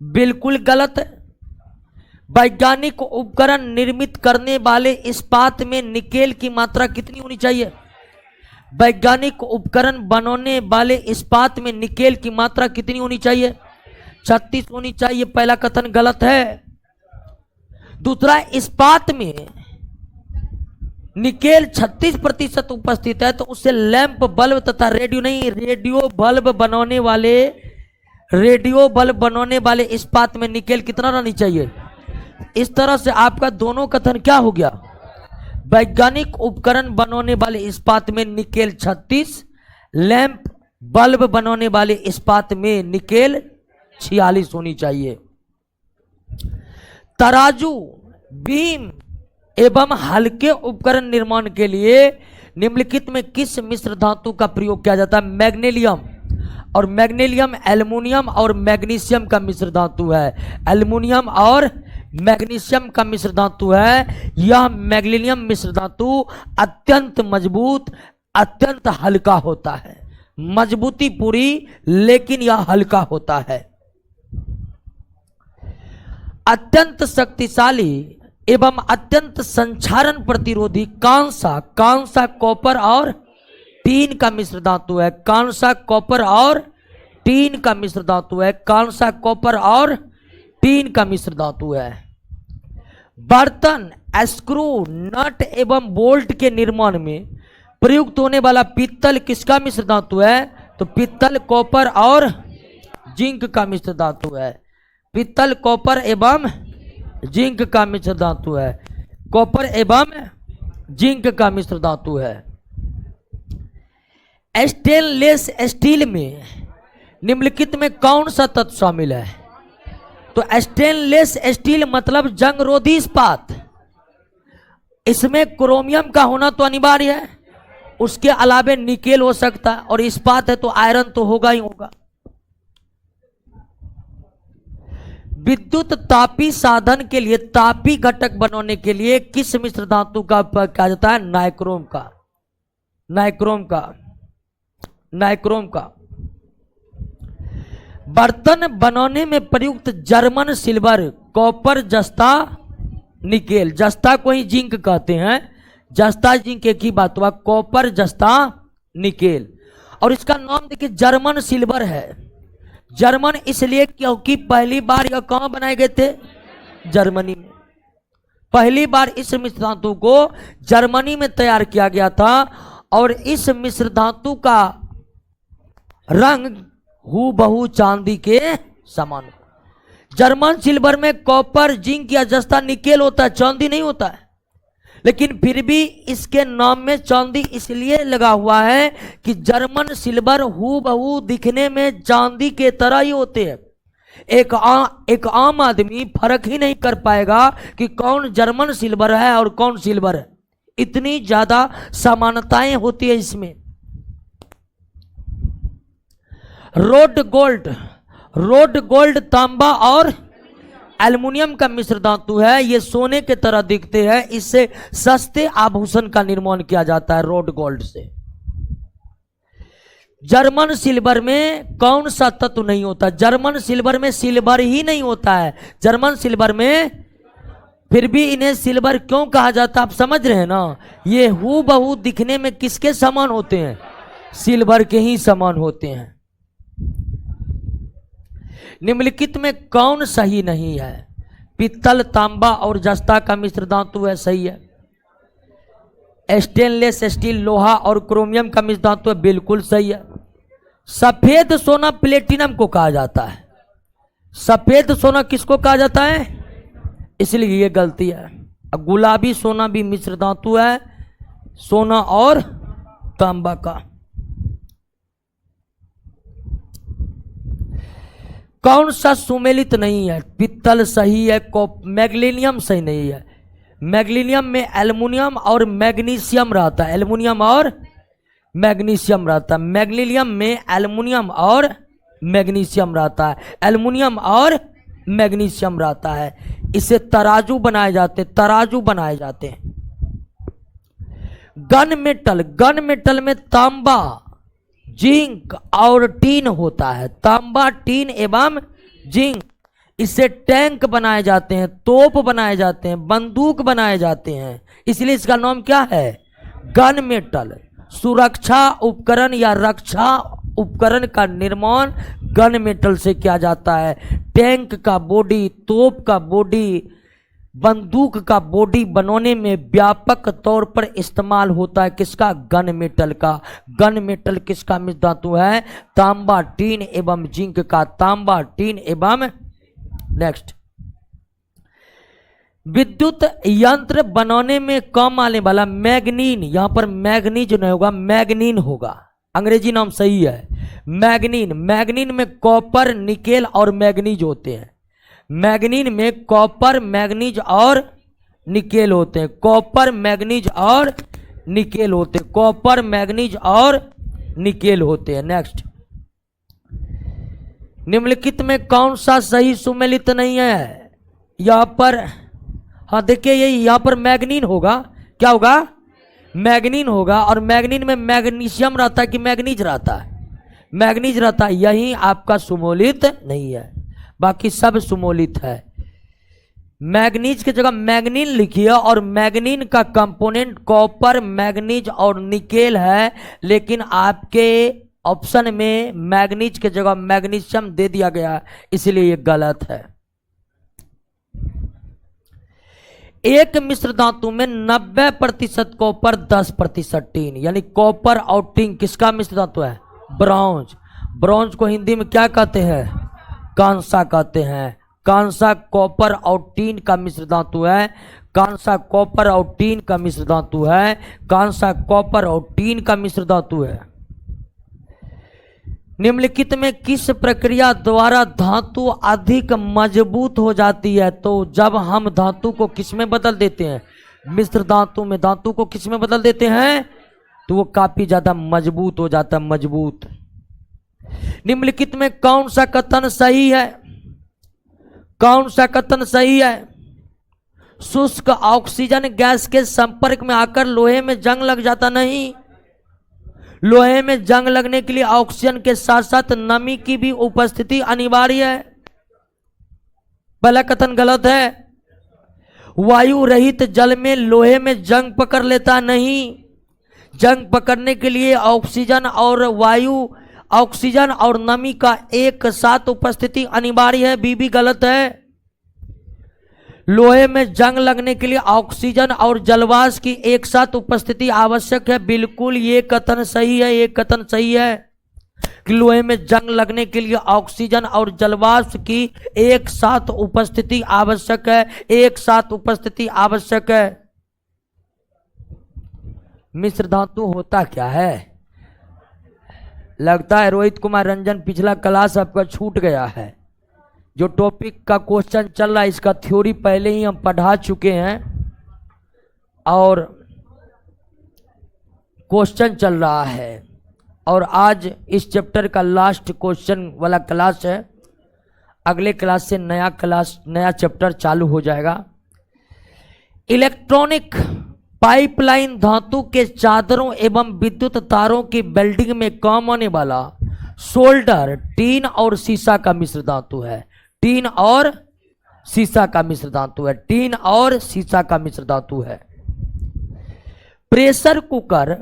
बिल्कुल गलत है। वैज्ञानिक उपकरण निर्मित करने वाले इस्पात में निकेल की मात्रा कितनी होनी चाहिए? वैज्ञानिक उपकरण बनाने वाले इस्पात में निकेल की मात्रा कितनी होनी चाहिए? 36 होनी चाहिए। पहला कथन गलत है। दूसरा, इस्पात में निकेल 36% उपस्थित है, तो उससे लैंप बल्ब तथा रेडियो बल्ब बनाने वाले इस्पात में निकेल कितना रहनी चाहिए? इस तरह से आपका दोनों कथन क्या हो गया? वैज्ञानिक उपकरण बनाने वाले इस्पात में निकेल 36, लैंप बल्ब बनाने वाले इस्पात में निकेल 46 होनी चाहिए। तराजू, बीम एवं हल्के उपकरण निर्माण के लिए निम्नलिखित में किस मिश्र धातु का प्रयोग किया जाता है? मैग्नीशियम, और मैग्नीशियम एल्युमिनियम और मैग्नीशियम का मिश्र धातु है। एल्युमिनियम और मैग्नीशियम का मिश्र धातु है। यह मैग्नीशियम मिश्र धातु अत्यंत मजबूत, अत्यंत हल्का होता है। मजबूती पूरी, लेकिन यह हल्का होता है। अत्यंत शक्तिशाली एवं अत्यंत संक्षारण प्रतिरोधी कांसा, कांसा कॉपर और टीन का मिश्र धातु है। कांसा कॉपर और टीन का मिश्र धातु है। कांसा कॉपर और टीन का मिश्र धातु है। बर्तन, स्क्रू, नट एवं बोल्ट के निर्माण में प्रयुक्त होने वाला पीतल किसका मिश्र धातु है? तो पीतल कॉपर और जिंक का मिश्र धातु है। पीतल कॉपर एवं जिंक का मिश्र धातु है। कॉपर एवं जिंक का मिश्र धातु है। स्टेनलेस स्टील में निम्नलिखित में कौन सा तत्व शामिल है? तो स्टेनलेस स्टील मतलब जंगरोधी इस्पात। इसमें क्रोमियम का होना तो अनिवार्य है, उसके अलावे निकेल हो सकता है, और इस्पात है तो आयरन तो होगा ही होगा। विद्युत तापी साधन के लिए, तापी घटक बनाने के लिए किस मिश्र धातु का उपयोग किया जाता है? नाइक्रोम का। नाइक्रोम का, नाइक्रोम का। बर्तन बनाने में प्रयुक्त जर्मन सिल्वर, कॉपर, जस्ता, निकेल। जस्ता को ही जिंक कहते हैं, जस्ता जिंक एक ही बात हुआ। कॉपर, जस्ता, निकेल। और इसका नाम देखिए जर्मन सिल्वर है। जर्मन इसलिए क्योंकि पहली बार यह कहां बनाए गए थे? जर्मनी में। पहली बार इस मिश्र धातु को जर्मनी में तैयार किया गया था, और इस मिश्र धातु का रंग हूबहू चांदी के समान। जर्मन सिल्वर में कॉपर, जिंक या जस्ता, निकेल होता है, चांदी नहीं होता है। लेकिन फिर भी इसके नाम में चांदी इसलिए लगा हुआ है कि जर्मन सिल्वर हूबहू दिखने में चांदी के तरह ही होते हैं। एक आम आदमी फर्क ही नहीं कर पाएगा कि कौन जर्मन सिल्वर है और कौन सिल्वर है। इतनी ज्यादा समानताएं होती है इसमें। रोड गोल्ड, रोड गोल्ड तांबा और एल्युमिनियम का मिश्र धातु है। ये सोने के तरह दिखते हैं, इससे सस्ते आभूषण का निर्माण किया जाता है रोड गोल्ड से। जर्मन सिल्वर में कौन सा तत्व नहीं होता? जर्मन सिल्वर में सिल्वर ही नहीं होता है। जर्मन सिल्वर में, फिर भी इन्हें सिल्वर क्यों कहा जाता है आप समझ रहे हैं ना? ये हूबहू दिखने में किसके समान होते हैं? सिल्वर के ही समान होते हैं। निम्नलिखित में कौन सही नहीं है? पित्तल, तांबा और जस्ता का मिश्र धातु है, सही है। स्टेनलेस स्टील, लोहा और क्रोमियम का मिश्र धातु है, बिल्कुल सही है। सफेद सोना प्लेटिनम को कहा जाता है। सफेद सोना किसको कहा जाता है? इसलिए ये गलती है। गुलाबी सोना भी मिश्र धातु है, सोना और तांबा का। कौन सा सुमेलित नहीं है? पित्तल सही है, मैग्नीशियम सही नहीं है। मैग्नीशियम में एल्युमिनियम और मैग्नीशियम रहता है। एल्युमिनियम और मैग्नीशियम रहता है। मैग्नीशियम में एल्युमिनियम और मैग्नीशियम रहता है। एल्युमिनियम और मैग्नीशियम रहता है। इससे तराजू बनाए जाते, तराजू बनाए जाते हैं। गन मेटल, गन मेटल में तांबा, जिंक और टीन होता है। तांबा, टीन एवं जिंक। इससे टैंक बनाए जाते हैं, तोप बनाए जाते हैं, बंदूक बनाए जाते हैं। इसलिए इसका नाम क्या है? Gun metal. सुरक्षा उपकरण या रक्षा उपकरण का निर्माण गन मेटल से किया जाता है। टैंक का बॉडी, तोप का बॉडी, बंदूक का बॉडी बनाने में व्यापक तौर पर इस्तेमाल होता है किसका? गन मेटल का। गन मेटल किसका मिश्र धातु है? तांबा, टीन एवं जिंक का। तांबा, टीन एवं नेक्स्ट। विद्युत यंत्र बनाने में काम आने वाला मैग्नीन, यहां पर मैग्नीज नहीं होगा, मैग्नीन होगा। अंग्रेजी नाम सही है मैग्नीन। मैग्नीन में कॉपर, निकेल और मैग्नीज होते हैं। मैग्नीन में कॉपर, मैग्नीज और निकेल होते हैं। कॉपर, मैग्नीज और निकेल होते हैं। कॉपर, मैग्नीज और निकेल होते हैं। नेक्स्ट, निम्नलिखित में कौन सा सही सुमेलित नहीं है? यहां पर हाँ देखिए, यही यहां पर मैग्नीन होगा। क्या होगा? मैग्नीन होगा। और मैग्नीन में मैग्नीशियम रहता है कि मैग्नीज रहता है? मैग्नीज रहता है। यही आपका सुमोलित नहीं है, बाकी सब सुमोलित है। मैग्नीज की जगह मैग्नीन लिखिए और मैग्नीन का कंपोनेंट कॉपर, मैग्नीज और निकेल है, लेकिन आपके ऑप्शन में मैग्नीज की जगह मैग्नीशियम दे दिया गया, इसलिए ये गलत है। एक मिश्र धातु में 90% कॉपर, 10% टीन, यानी कॉपर और टीन किसका मिश्र धातु है? ब्रॉन्ज। ब्रॉन्ज को हिंदी में क्या कहते हैं? कांसा कहते हैं। कांसा कॉपर और टीन का मिश्र धातु है। कांसा कॉपर और टीन का मिश्र धातु है। कांसा कॉपर और टीन का मिश्र धातु है। निम्नलिखित में किस प्रक्रिया द्वारा धातु अधिक मजबूत हो जाती है? तो जब हम धातु को किस में बदल देते हैं? मिश्र धातु में धातु को किस में बदल देते हैं? तो वो काफी ज्यादा मजबूत हो जाता है। मजबूत। निम्नलिखित में कौन सा कथन सही है? कौन सा कथन सही है? शुष्क ऑक्सीजन गैस के संपर्क में आकर लोहे में जंग लग जाता नहीं। लोहे में जंग लगने के लिए ऑक्सीजन के साथ साथ नमी की भी उपस्थिति अनिवार्य है। पहला कथन गलत है। वायु रहित जल में लोहे में जंग पकड़ लेता नहीं। जंग पकड़ने के लिए ऑक्सीजन और नमी का एक साथ उपस्थिति अनिवार्य है। बी भी गलत है। लोहे में जंग लगने के लिए ऑक्सीजन और जलवाष्प की एक साथ उपस्थिति आवश्यक है। बिल्कुल ये कथन सही है। ये कथन सही है कि लोहे में जंग लगने के लिए ऑक्सीजन और जलवाष्प की एक साथ उपस्थिति आवश्यक है। एक साथ उपस्थिति आवश्यक है। मिश्र धातु होता क्या है? लगता है रोहित कुमार रंजन पिछला क्लास आपका छूट गया है। जो टॉपिक का क्वेश्चन चल रहा है इसका थ्योरी पहले ही हम पढ़ा चुके हैं और क्वेश्चन चल रहा है, और आज इस चैप्टर का लास्ट क्वेश्चन वाला क्लास है। अगले क्लास से नया चैप्टर चालू हो जाएगा। इलेक्ट्रॉनिक पाइपलाइन धातु के चादरों एवं विद्युत तारों की वेल्डिंग में काम आने वाला सोल्डर टीन और सीसा का मिश्र धातु है। टीन और सीसा का मिश्र धातु है। टीन और सीसा का मिश्र धातु है। प्रेशर कुकर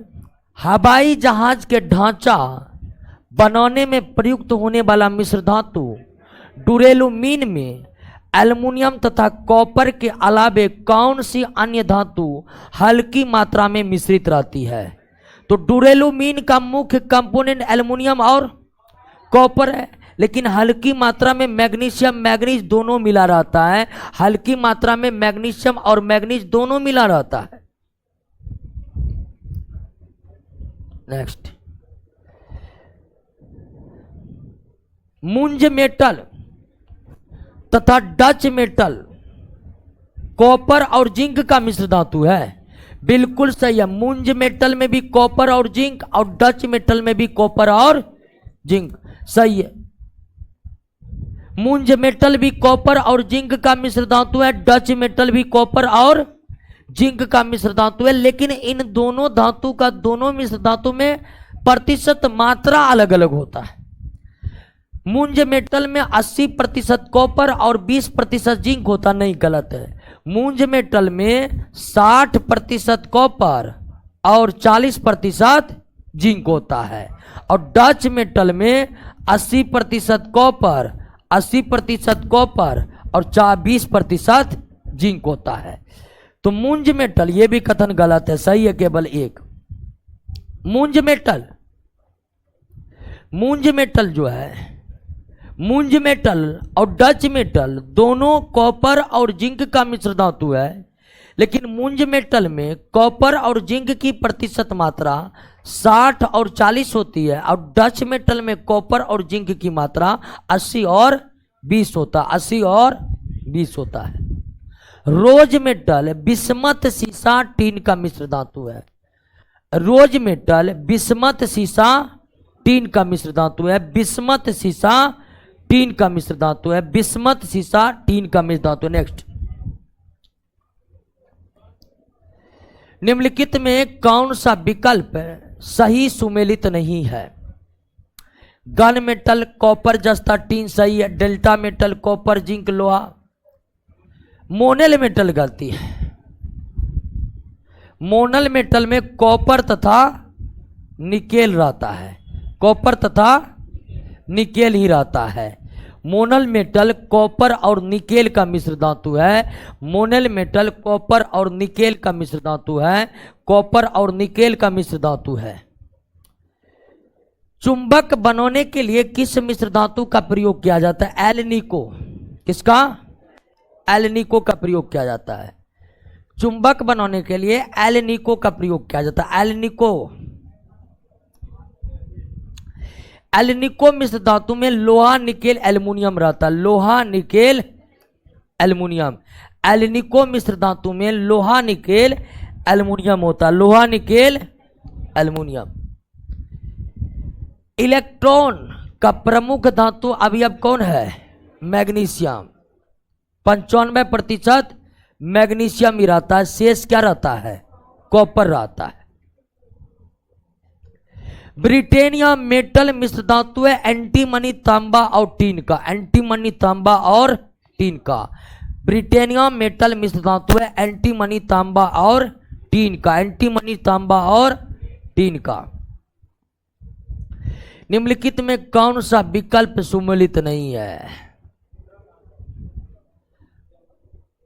हवाई जहाज के ढांचा बनाने में प्रयुक्त होने वाला मिश्र धातु डुरेलुमीन में एल्युमिनियम तथा कॉपर के अलावे कौन सी अन्य धातु हल्की मात्रा में मिश्रित रहती है? तो डुरेलुमीन का मुख्य कंपोनेंट एल्युमिनियम और कॉपर है, लेकिन हल्की मात्रा में मैग्नीशियम मैग्नीज दोनों मिला रहता है। हल्की मात्रा में मैग्नीशियम और मैग्नीज दोनों मिला रहता है। नेक्स्ट, मुंज मेटल तथा डच मेटल कॉपर और जिंक का मिश्र धातु है। बिल्कुल सही है। मुंज मेटल में भी कॉपर और जिंक और डच मेटल में भी कॉपर और जिंक, सही है। मुंज मेटल भी कॉपर और जिंक का मिश्र धातु है। डच मेटल भी कॉपर और जिंक का मिश्र धातु है, लेकिन इन दोनों धातु का दोनों मिश्र धातु में प्रतिशत मात्रा अलग अलग होता है। मुंज मेटल में 80% कॉपर और 20% जिंक होता नहीं, गलत है। मुंज मेटल में 60% कॉपर और 40% जिंक होता है, और डच मेटल में 80% कॉपर, 80% कॉपर और 20% जिंक होता है। तो मुंज मेटल, ये भी कथन गलत है, सही है केवल एक। मुंज मेटल जो है, मुंज मेटल और डच मेटल दोनों कॉपर और जिंक का मिश्र धातु है, लेकिन मुंज मेटल में कॉपर और जिंक की प्रतिशत मात्रा 60 और 40 होती है, और डच मेटल में कॉपर और जिंक की मात्रा 80 और 20 होता है, 80 और 20 होता है। रोज मेटल बिस्मथ सीसा टीन का मिश्र धातु है। रोज मेटल बिस्मथ सीसा टीन का मिश्र धातु है। बिस्मथ सीसा टीन का मिश्र धातु है। बिस्मथ सीसा टीन का मिश्र धातु है। नेक्स्ट, निम्नलिखित में कौन सा विकल्प सही सुमेलित नहीं है? गन मेटल कॉपर जस्ता टीन सही है। डेल्टा मेटल कॉपर जिंक लोहा। मोनल मेटल गलती है। मोनल मेटल में कॉपर तथा निकेल रहता है। कॉपर तथा निकेल ही रहता है। मोनल मेटल कॉपर और निकेल का मिश्र धातु है। मोनल मेटल कॉपर और निकेल का मिश्र धातु है। कॉपर और निकेल का मिश्र धातु है। चुंबक बनाने के लिए किस मिश्र धातु का प्रयोग किया जाता है? एल्निको। किसका? एल्निको का प्रयोग किया जाता है। चुंबक बनाने के लिए एल्निको का प्रयोग किया जाता है। एल्निको। एल्निको मिश्र धातु में लोहा निकेल एल्युमिनियम रहता है। लोहा निकेल एल्युमिनियम। एल्निको मिश्र धातु में लोहा निकेल एल्युमिनियम होता है। लोहा निकेल एल्युमिनियम। इलेक्ट्रॉन का प्रमुख धातु अवयव कौन है? मैग्नीशियम। 95% मैग्नीशियम ही रहता है। शेष क्या रहता है? कॉपर रहता है। ब्रिटेनिया मेटल मिश्र धातु है एंटीमनी तांबा और टीन का। एंटीमनी तांबा और टीन का। ब्रिटेनिया मेटल मिश्र धातु है एंटीमनी तांबा और टीन का। एंटीमनी तांबा और टीन का। निम्नलिखित में कौन सा विकल्प सुमेलित नहीं है?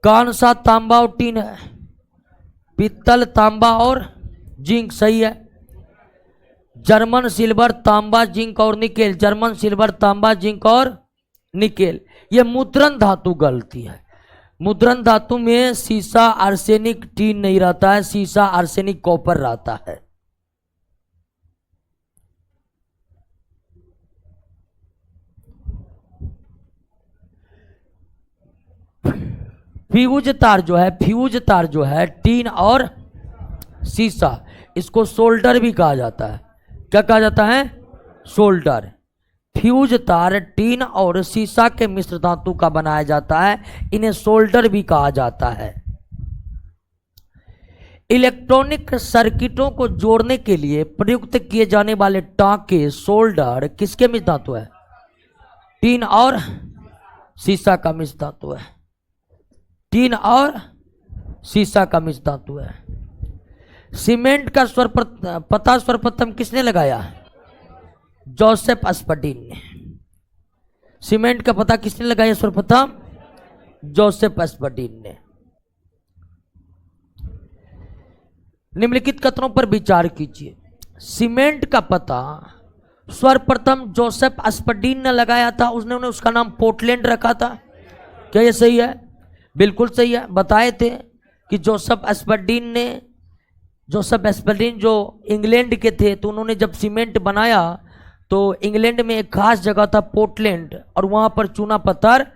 कौन सा तांबा और टीन है? पित्तल तांबा और जिंक सही है। जर्मन सिल्वर तांबा जिंक और निकेल। जर्मन सिल्वर तांबा जिंक और निकेल। यह मुद्रण धातु गलती है। मुद्रण धातु में सीसा आर्सेनिक टीन नहीं रहता है। सीसा आर्सेनिक कॉपर रहता है। फ्यूज तार जो है, फ्यूज तार जो है टीन और सीसा, इसको सोल्डर भी कहा जाता है। क्या कहा जाता है? सोल्डर। फ्यूज तार टीन और सीसा के मिश्र धातु का बनाया जाता है। इन्हें सोल्डर भी कहा जाता है। इलेक्ट्रॉनिक सर्किटों को जोड़ने के लिए प्रयुक्त किए जाने वाले टांके सोल्डर किसके मिश्र धातु है? टीन और सीसा का मिश्र धातु है। टीन और सीसा का मिश्र धातु है। सीमेंट का पता सर्वप्रथम किसने लगाया? जोसेफ स्पडीन ने। सीमेंट का पता किसने लगाया सर्वप्रथम? जोसेफ स्पडीन ने। निम्नलिखित कथनों पर विचार कीजिए। सीमेंट का पता सर्वप्रथम जोसेफ स्पडीन ने लगाया था। उसने उसका नाम पोर्टलैंड रखा था। क्या ये सही है? बिल्कुल सही है। बताए थे कि जोसेफ स्पडीन जो इंग्लैंड के थे, तो उन्होंने जब सीमेंट बनाया तो इंग्लैंड में एक खास जगह था पोर्टलैंड, और वहां पर चूना पत्थर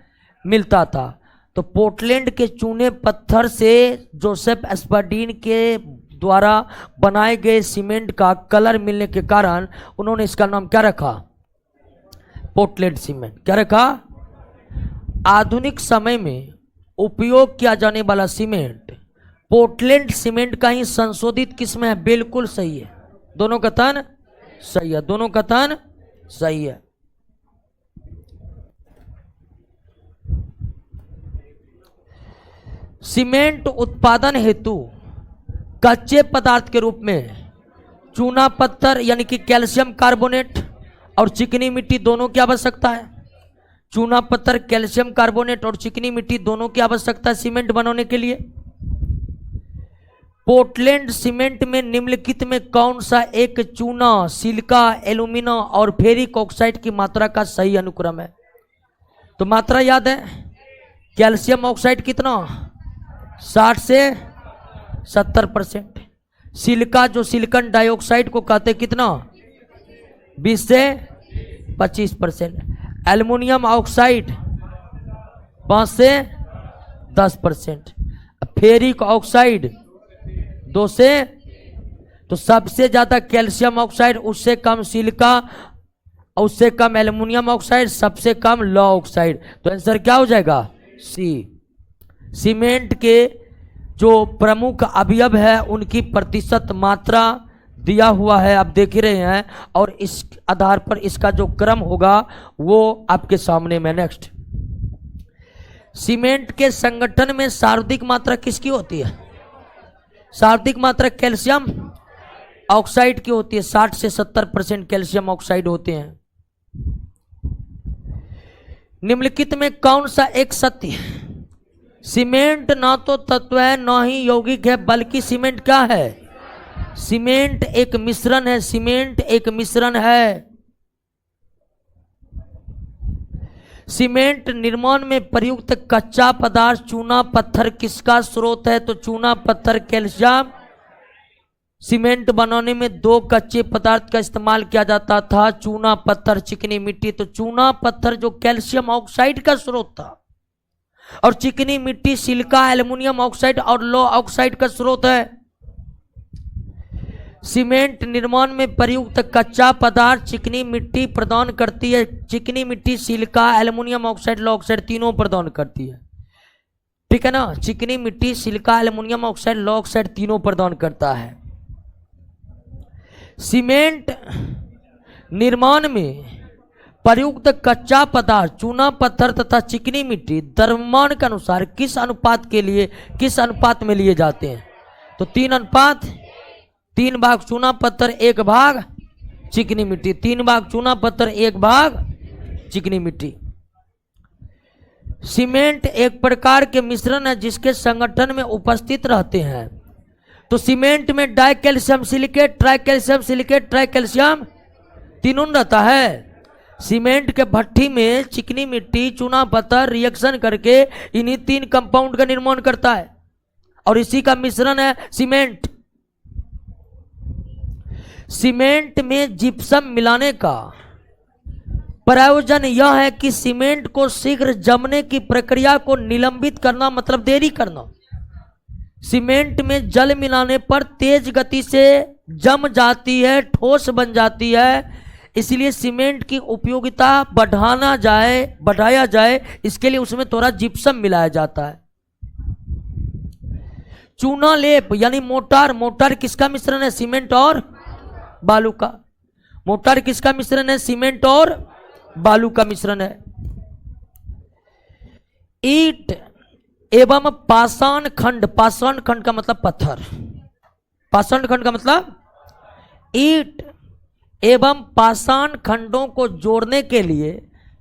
मिलता था। तो पोर्टलैंड के चूने पत्थर से जोसेफ स्पडीन के द्वारा बनाए गए सीमेंट का कलर मिलने के कारण उन्होंने इसका नाम क्या रखा? Portland cement. क्या रखा? आधुनिक समय में उपयोग किया जाने वाला सीमेंट पोर्टलैंड सीमेंट का ही संशोधित किस्म है। बिल्कुल सही है। दोनों कथन सही है। दोनों कथन सही है। सीमेंट उत्पादन हेतु कच्चे पदार्थ के रूप में चूना पत्थर यानी कि कैल्शियम कार्बोनेट और चिकनी मिट्टी दोनों की आवश्यकता है। चूना पत्थर, कैल्शियम कार्बोनेट और चिकनी मिट्टी दोनों की आवश्यकता है सीमेंट बनाने के लिए। पोर्टलैंड सीमेंट में निम्नलिखित में कौन सा एक चूना, सिलिका, एल्यूमिना और फेरिक ऑक्साइड की मात्रा का सही अनुक्रम है? तो मात्रा याद है। कैल्शियम ऑक्साइड कितना? 60 से 70%। सिलिका जो सिलिकॉन डाइऑक्साइड को कहते कितना 20 से 25%, एल्युमिनियम ऑक्साइड 5 से 10%, फेरिक ऑक्साइड 2 से, तो सबसे ज्यादा कैल्शियम ऑक्साइड, उससे कम सिलिका, उससे कम एल्युमिनियम ऑक्साइड, सबसे कम लौ ऑक्साइड। तो आंसर क्या हो जाएगा सी। सीमेंट के जो प्रमुख अवयव है उनकी प्रतिशत मात्रा दिया हुआ है, आप देख ही रहे हैं, और इस आधार पर इसका जो क्रम होगा वो आपके सामने में। नेक्स्ट, सीमेंट के संगठन में सर्वाधिक मात्रा किसकी होती है? सर्वाधिक मात्रा कैल्शियम ऑक्साइड की होती है, 60 से 70% कैल्शियम ऑक्साइड होते हैं। निम्नलिखित में कौन सा एक सत्य है? सीमेंट ना तो तत्व है ना ही यौगिक है, बल्कि सीमेंट क्या है? सीमेंट एक मिश्रण है। सीमेंट एक मिश्रण है। सीमेंट निर्माण में प्रयुक्त कच्चा पदार्थ चूना पत्थर किसका स्रोत है? तो चूना पत्थर कैल्शियम। सीमेंट बनाने में 2 कच्चे पदार्थ का इस्तेमाल किया जाता था, चूना पत्थर, चिकनी मिट्टी। तो चूना पत्थर जो कैल्शियम ऑक्साइड का स्रोत था, और चिकनी मिट्टी सिलिका, एल्युमिनियम ऑक्साइड और लौ ऑक्साइड का स्रोत है। सीमेंट निर्माण में प्रयुक्त कच्चा पदार्थ चिकनी मिट्टी प्रदान करती है। चिकनी मिट्टी सिलिका, एल्युमिनियम ऑक्साइड, लौ ऑक्साइड तीनों प्रदान करती है, ठीक है ना। चिकनी मिट्टी सिलिका, एल्युमिनियम ऑक्साइड, लौ ऑक्साइड तीनों प्रदान करता है। सीमेंट निर्माण में प्रयुक्त कच्चा पदार्थ चूना पत्थर तथा चिकनी मिट्टी द्रव्यमान के अनुसार किस अनुपात के लिए, किस अनुपात में लिए जाते हैं? तो 3 अनुपात 3 भाग चूना पत्थर 1 भाग चिकनी मिट्टी, 3 भाग चूना पत्थर 1 भाग चिकनी मिट्टी। सीमेंट एक प्रकार के मिश्रण है जिसके संगठन में उपस्थित रहते हैं। तो सीमेंट में die calcium silicate, tri calcium silicate, tri calcium तीनों रहता है। सीमेंट के भट्ठी में चिकनी मिट्टी चूना पत्थर रिएक्शन करके इन्हीं 3 कंपाउंड का निर्माण करता है, और इसी का मिश्रण है सीमेंट। सीमेंट में जिप्सम मिलाने का प्रयोजन यह है कि सीमेंट को शीघ्र जमने की प्रक्रिया को निलंबित करना, मतलब देरी करना। सीमेंट में जल मिलाने पर तेज गति से जम जाती है, ठोस बन जाती है, इसलिए सीमेंट की उपयोगिता बढ़ाया जाए इसके लिए उसमें थोड़ा जिप्सम मिलाया जाता है। चूना लेप यानी मोटार, मोटार किसका मिश्रण है? सीमेंट और बालू का। मोटार किसका मिश्रण है? सीमेंट और बालू का मिश्रण है। ईंट एवं पाषाण खंड, पाषाण खंड का मतलब पत्थर, पाषाण खंड का मतलब ईंट एवं पाषाण खंडों को जोड़ने के लिए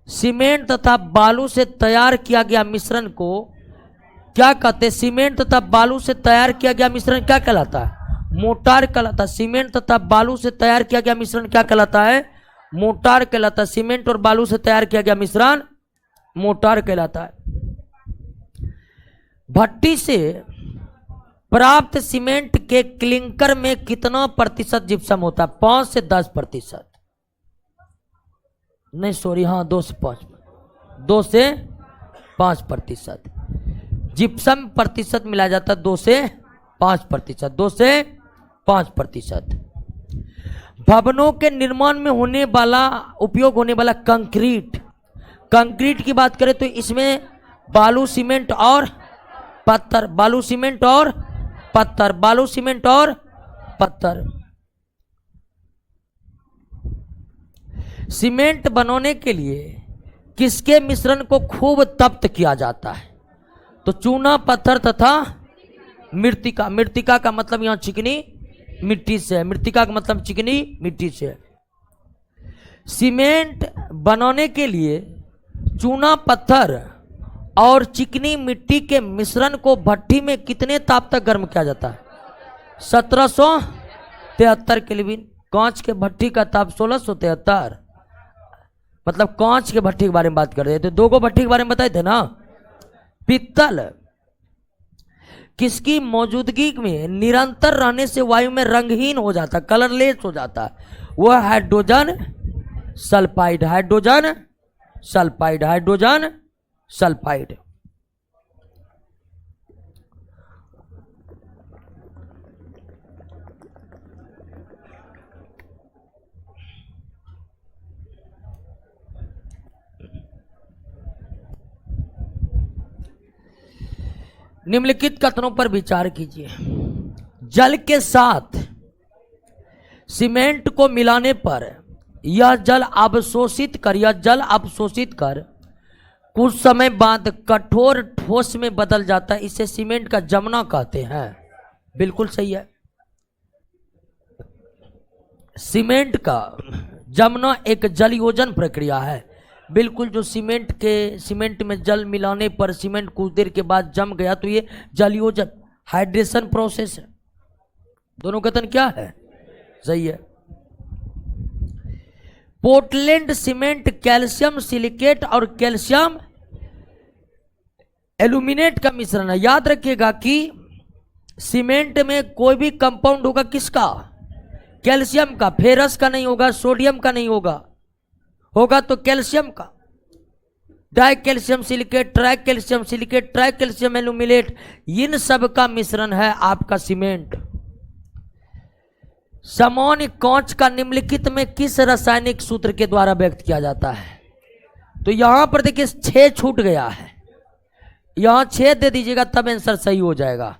सीमेंट तथा बालू से तैयार किया गया मिश्रण को क्या कहते हैं? सीमेंट तथा बालू से तैयार किया गया मिश्रण क्या कहलाता है? मोटार कहलाता है। सीमेंट तथा बालू से तैयार किया गया मिश्रण क्या कहलाता है? मोटार कहलाता है। सीमेंट और बालू से तैयार किया गया मिश्रण मोटार कहलाता है। भट्टी से प्राप्त सीमेंट के क्लिंकर में कितना प्रतिशत जिप्सम होता है? 5 से 10%। नहीं सॉरी, हाँ 2 से 5% जिप्सम प्रतिशत मिलाया जाता है। 2 से 5%, 2 से 5%। भवनों के निर्माण में होने वाला, उपयोग होने वाला कंक्रीट, कंक्रीट की बात करें तो इसमें बालू सीमेंट और पत्थर, बालू सीमेंट और पत्थर, बालू सीमेंट और पत्थर। सीमेंट बनाने के लिए किसके मिश्रण को खूब तप्त किया जाता है? तो चूना पत्थर तथा मृत्तिका। मृत्तिका का मतलब यहां चिकनी मिट्टी से है, मृत्तिका का मतलब चिकनी मिट्टी से। सीमेंट बनाने के लिए चूना पत्थर और चिकनी मिट्टी के मिश्रण को भट्टी में कितने ताप तक गर्म किया जाता है? 1773 केल्विन। कांच के भट्टी का ताप 1673, मतलब कांच के भट्टी के बारे में बात कर रहे थे। 2 को भट्टी के बारे में बताए थे ना। पित्तल, किसकी मौजूदगी में निरंतर रहने से वायु में रंगहीन हो जाता, कलरलेस हो जाता, वह hydrogen sulphide, hydrogen sulphide, hydrogen sulphide. निम्नलिखित कथनों पर विचार कीजिए। जल के साथ सीमेंट को मिलाने पर यह जल अवशोषित कर कुछ समय बाद कठोर ठोस में बदल जाता है, इसे सीमेंट का जमना कहते हैं। बिल्कुल सही है। सीमेंट का जमना एक जलयोजन प्रक्रिया है। बिल्कुल, जो सीमेंट में जल मिलाने पर सीमेंट कुछ देर के बाद जम गया तो ये जलयोजन, हाइड्रेशन प्रोसेस है। दोनों कथन क्या है? सही है। पोर्टलैंड सीमेंट कैल्शियम सिलिकेट और कैल्शियम एल्यूमिनेट का मिश्रण है। याद रखिएगा कि सीमेंट में कोई भी कंपाउंड होगा किसका? कैल्शियम का। फेरस का नहीं होगा, सोडियम का नहीं होगा, होगा तो कैल्शियम का। Di calcium silicate, tri calcium silicate, tri calcium aluminate, इन सब का मिश्रण है आपका सीमेंट। सामान्य कांच का निम्नलिखित में किस रासायनिक सूत्र के द्वारा व्यक्त किया जाता है? तो यहां पर देखिए 6 छूट गया है, यहां 6 दे दीजिएगा तब आंसर सही हो जाएगा।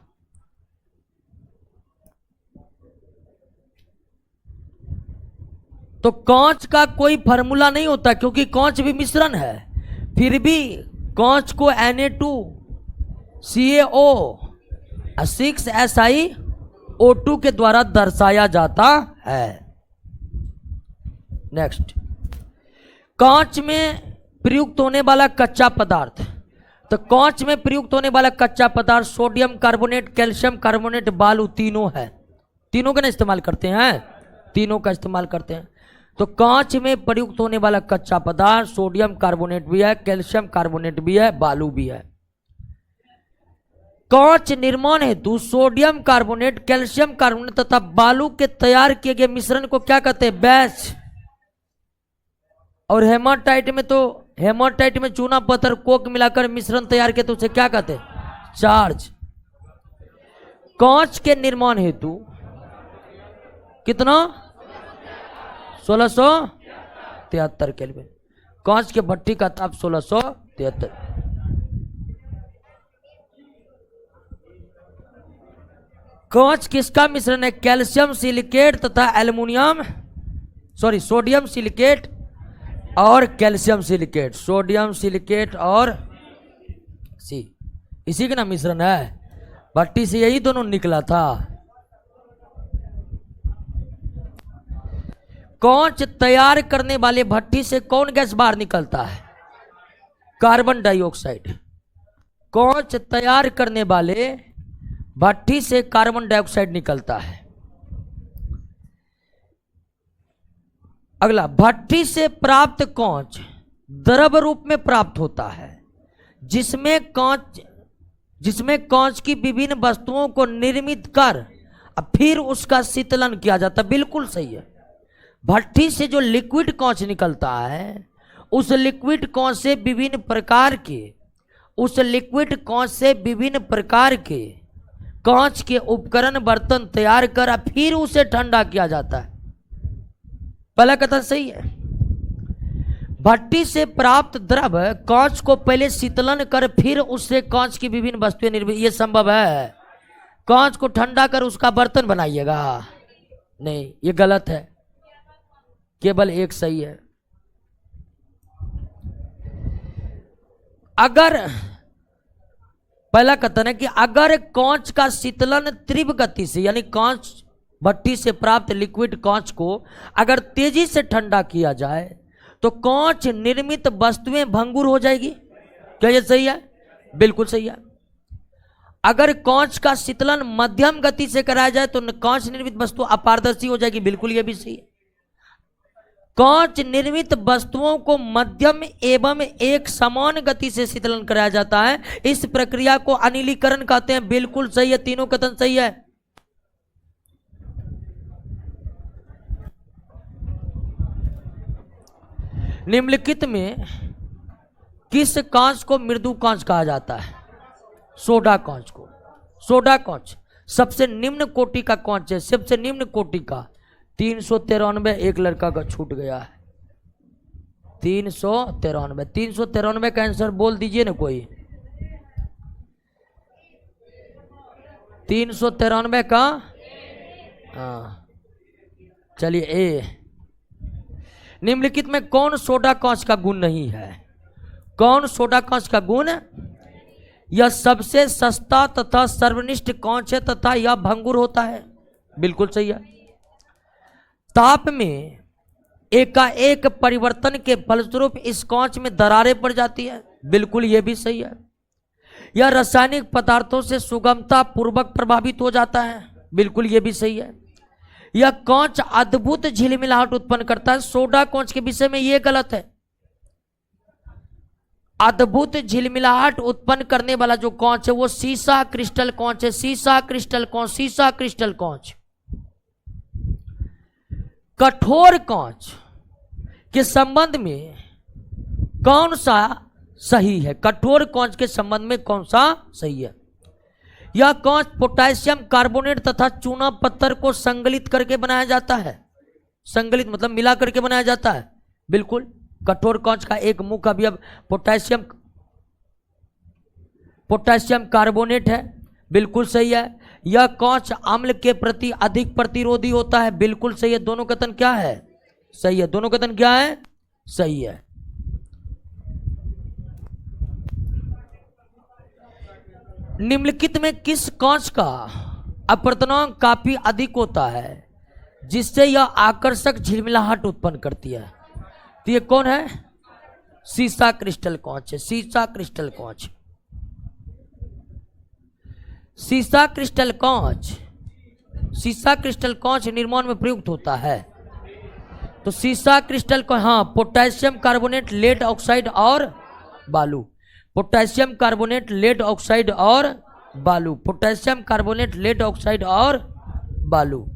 तो कांच का कोई फार्मूला नहीं होता क्योंकि कांच भी मिश्रण है, फिर भी कांच को Na2CO6SiO2 के द्वारा दर्शाया जाता है। नेक्स्ट, कांच में प्रयुक्त होने वाला कच्चा पदार्थ। तो कांच में प्रयुक्त होने वाला कच्चा पदार्थ सोडियम कार्बोनेट, कैल्शियम कार्बोनेट, बालू तीनों है। तीनों का इस्तेमाल करते हैं, तीनों का इस्तेमाल करते हैं। तो कांच में प्रयुक्त होने वाला कच्चा पदार्थ सोडियम कार्बोनेट भी है, कैल्शियम कार्बोनेट भी है, बालू भी है। कांच निर्माण हेतु सोडियम कार्बोनेट, कैल्शियम कार्बोनेट तथा बालू के तैयार किए गए मिश्रण को क्या कहते हैं? बैच। और हेमाटाइट में चूना पत्थर कोक मिलाकर मिश्रण तैयार किया तो उसे क्या कहते हैं? चार्ज। कांच के निर्माण हेतु कितना? 1673 केल्विन। कांच के भट्टी का ताप 1673। कांच किसका मिश्रण है? कैल्शियम सिलिकेट तथा सोडियम सिलिकेट और कैल्शियम सिलिकेट, सोडियम सिलिकेट और इसी का नाम मिश्रण है। भट्टी से यही दोनों निकला था। कांच तैयार करने वाले भट्टी से कौन गैस बाहर निकलता है? Carbon dioxide. कांच तैयार करने वाले भट्टी से कार्बन डाइऑक्साइड निकलता है। अगला, भट्टी से प्राप्त कांच द्रव रूप में प्राप्त होता है, जिसमें कांच की विभिन्न वस्तुओं को निर्मित कर फिर उसका शीतलन किया जाता है। बिल्कुल सही है। भट्टी से जो लिक्विड कांच निकलता है, उस लिक्विड कांच से विभिन्न प्रकार के कांच के उपकरण, बर्तन तैयार कर फिर उसे ठंडा किया जाता है। पहला कथन सही है। भट्टी से प्राप्त द्रव कांच को पहले शीतलन कर फिर उससे कांच की विभिन्न वस्तुएं निर्मित, यह संभव है। कांच को ठंडा कर उसका बर्तन बनाइएगा, नहीं, ये गलत है। केवल एक सही है। अगर पहला कथन है कि अगर कांच का शीतलन तीव्र गति से, यानी कांच भट्टी से प्राप्त लिक्विड कांच को अगर तेजी से ठंडा किया जाए तो कांच निर्मित वस्तुएं भंगुर हो जाएगी। क्या ये सही है? बिल्कुल सही है। अगर कांच का शीतलन मध्यम गति से कराया जाए तो कांच निर्मित वस्तु अपारदर्शी हो जाएगी। बिल्कुल ये भी सही है। कांच निर्मित वस्तुओं को मध्यम एवं एक समान गति से शीतलन कराया जाता है। इस प्रक्रिया को अनिलीकरण कहते हैं। बिल्कुल सही है, तीनों कथन सही है। निम्नलिखित में किस कांच को मृदु कांच कहा जाता है? सोडा कांच को। सोडा कांच सबसे निम्न कोटि का कांच है, सबसे निम्न कोटि का। 393 एक लड़का का छूट गया है। 393 का आंसर बोल दीजिए ना कोई। 393 का, हाँ चलिए ए। निम्नलिखित में कौन सोडा कांच का गुण नहीं है? कौन सोडा कांच का गुण? यह सबसे सस्ता तथा सर्वनिष्ठ कांच है तथा यह भंगुर होता है। बिल्कुल सही है। ताप में एकाएक परिवर्तन के फलस्वरूप इस कांच में दरारें पड़ जाती है। बिल्कुल यह भी सही है। यह रासायनिक पदार्थों से सुगमता पूर्वक प्रभावित हो जाता है। बिल्कुल यह भी सही है। यह कांच अद्भुत झिलमिलाहट उत्पन्न करता है। सोडा कांच के विषय में यह गलत है। अद्भुत झिलमिलाहट उत्पन्न करने वाला जो कांच है वो सीसा क्रिस्टल कांच है। सीसा क्रिस्टल कांच, सीसा क्रिस्टल कांच। कठोर कांच के संबंध में कौन सा सही है? कठोर कांच के संबंध में कौन सा सही है? यह कांच पोटेशियम कार्बोनेट तथा चूना पत्थर को संगलित करके बनाया जाता है। संगलित मतलब मिला करके बनाया जाता है। बिल्कुल। कठोर कांच का एक मुख्य अवयव पोटेशियम कार्बोनेट है। बिल्कुल सही है। यह कांच अम्ल के प्रति अधिक प्रतिरोधी होता है। बिल्कुल सही है। दोनों कथन क्या है? सही है। दोनों कथन क्या है? सही है। निम्नलिखित में किस कांच का अपवर्तनांक काफी अधिक होता है जिससे यह आकर्षक झिलमिलाहट उत्पन्न करती है? तो ये कौन है? सीसा क्रिस्टल कांच है। सीसा क्रिस्टल कांच। सीसा क्रिस्टल कांच, सीसा क्रिस्टल कांच निर्माण में प्रयुक्त होता है। तो सीसा क्रिस्टल का, हाँ, पोटेशियम कार्बोनेट, लेड ऑक्साइड और बालू। पोटेशियम कार्बोनेट, लेड ऑक्साइड और बालू। पोटेशियम कार्बोनेट, लेड ऑक्साइड और बालू।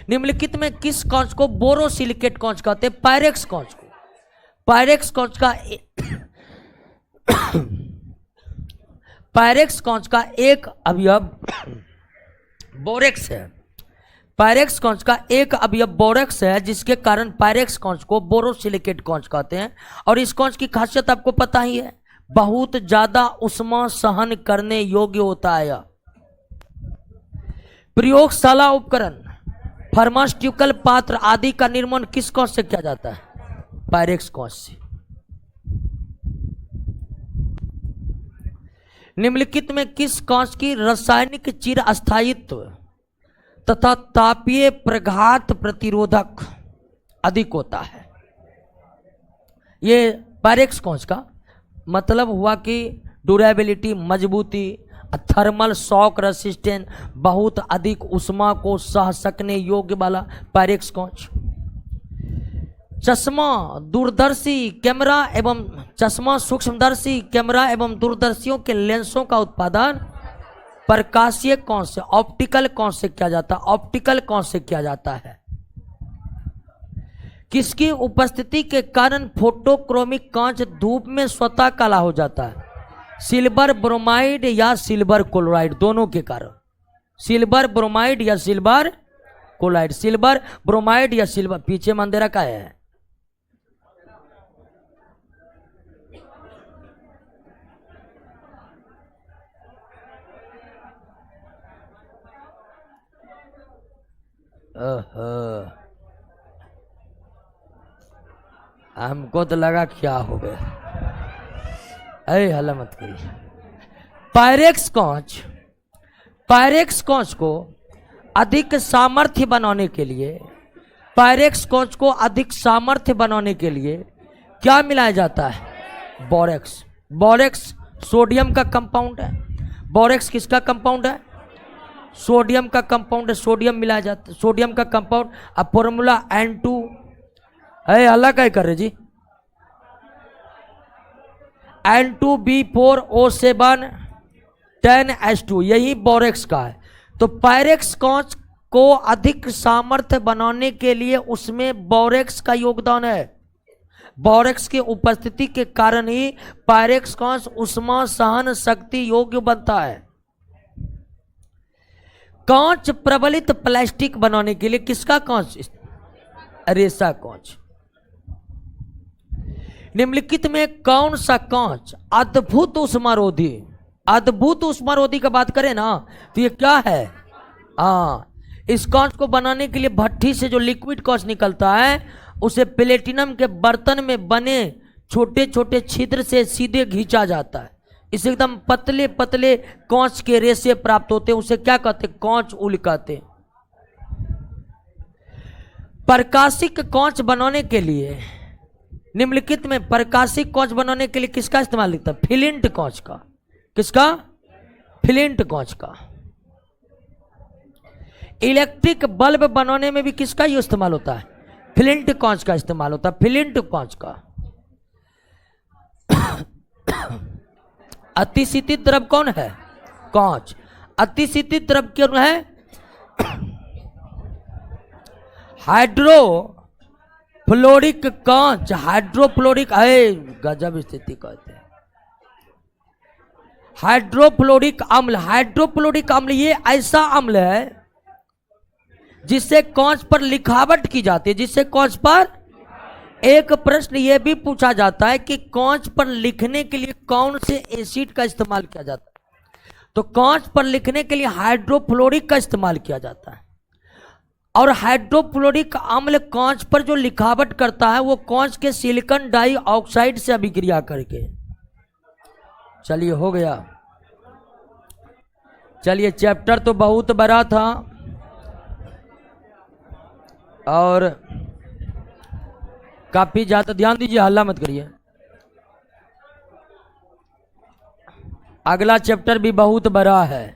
निम्नलिखित में किस कांच को बोरोसिलिकेट कांच कहते हैं? पायरेक्स कांच को। पायरेक्स कांच का पायरेक्स कांच का एक अवयव बोरेक्स है। पायरेक्स कांच का एक अवयव बोरेक्स है जिसके कारण पायरेक्स कांच को बोरोसिलिकेट कांच कहते हैं। और इस कांच की खासियत आपको पता ही है, बहुत ज्यादा उष्मा सहन करने योग्य होता है। प्रयोगशाला उपकरण, फार्मास्यूटिकल पात्र आदि का निर्माण किस कांच से किया जाता है? पायरेक्स कांच से। निम्नलिखित में किस कांच की रासायनिक चिर अस्थायित्व तथा तापीय प्रघात प्रतिरोधक अधिक होता है? ये पायरेक्स कांच का मतलब हुआ कि ड्यूरेबिलिटी, मजबूती, थर्मल शॉक रेसिस्टेंट, बहुत अधिक उष्मा को सह सकने योग्य वाला पायरेक्स कांच। चश्मा दूरदर्शी कैमरा एवं चश्मा सूक्ष्मदर्शी कैमरा एवं दूरदर्शियों के लेंसों का उत्पादन प्रकाशीय कांच से, ऑप्टिकल कांच से किया जाता है। ऑप्टिकल कांच से किया जाता है। किसकी उपस्थिति के कारण फोटोक्रोमिक कांच धूप में स्वतः काला हो जाता है? सिल्वर ब्रोमाइड या सिल्वर क्लोराइड, दोनों के कारण। सिल्वर ब्रोमाइड या सिल्वर क्लोराइड, सिल्वर ब्रोमाइड या सिल्वर। पीछे मंदिरा का है। हमको तो लगा क्या हो गया। अरे हल्ला मत करिए। पायरेक्स कांच, पायरेक्स कांच को अधिक सामर्थ्य बनाने के लिए, पायरेक्स कांच को अधिक सामर्थ्य बनाने के लिए क्या मिलाया जाता है? बोरेक्स। बोरेक्स सोडियम का कंपाउंड है। बोरेक्स किसका कंपाउंड है? सोडियम का कंपाउंड है। सोडियम मिलाया जाता है। सोडियम का कंपाउंड। अब फॉर्मूला है हल्ला क्या कर रहे जी? N2B4O7 10H2 यही बोरेक्स का है। तो पायरेक्स कांच को अधिक सामर्थ्य बनाने के लिए उसमें बोरेक्स का योगदान है। बोरेक्स की उपस्थिति के कारण ही पायरेक्स कांच उष्मा सहन शक्ति योग्य बनता है। कांच प्रबलित प्लास्टिक बनाने के लिए किसका कांच? रेशा कांच। निम्नलिखित में कौन सा कांच अद्भुत उष्मारोधी? अद्भुत उष्मारोधी का बात करें ना तो ये क्या है? हाँ, इस कांच को बनाने के लिए भट्ठी से जो लिक्विड कांच निकलता है उसे प्लेटिनम के बर्तन में बने छोटे छोटे छिद्र से सीधे खींचा जाता है। इसे एकदम पतले पतले कांच के रेशे प्राप्त होते हैं। उसे क्या कहते हैं? कांच उल कहते हैं। प्रकाशिक कांच बनाने के लिए निम्नलिखित में प्रकाशिक कांच बनाने के लिए किसका इस्तेमाल होता है? फ्लिंट कांच का। किसका? फ्लिंट कांच का। इलेक्ट्रिक बल्ब बनाने में भी किसका ये इस्तेमाल होता है? फ्लिंट कांच का इस्तेमाल होता है। फ्लिंट कांच का। अतिशीतित द्रव कौन है? कांच। अतिशीतित द्रव कौन है? हाइड्रोफ्लोरिक कांच। हाइड्रोफ्लोरिक है, गजब स्थिति कहते हैं। हाइड्रोफ्लोरिक अम्ल। हाइड्रोफ्लोरिक अम्ल ये ऐसा अम्ल है जिससे कांच पर लिखावट की जाती है। जिससे कांच पर एक प्रश्न यह भी पूछा जाता है कि कांच पर लिखने के लिए कौन से एसिड का इस्तेमाल किया जाता है? तो कांच पर लिखने के लिए हाइड्रोफ्लोरिक का इस्तेमाल किया जाता है। और हाइड्रोफ्लोरिक अम्ल कांच पर जो लिखावट करता है वो कांच के सिलिकॉन डाइऑक्साइड से अभिक्रिया करके। चलिए हो गया। चलिए, चैप्टर तो बहुत बड़ा था और काफी ज्यादा, ध्यान दीजिए, हल्ला मत करिए। अगला चैप्टर भी बहुत बड़ा है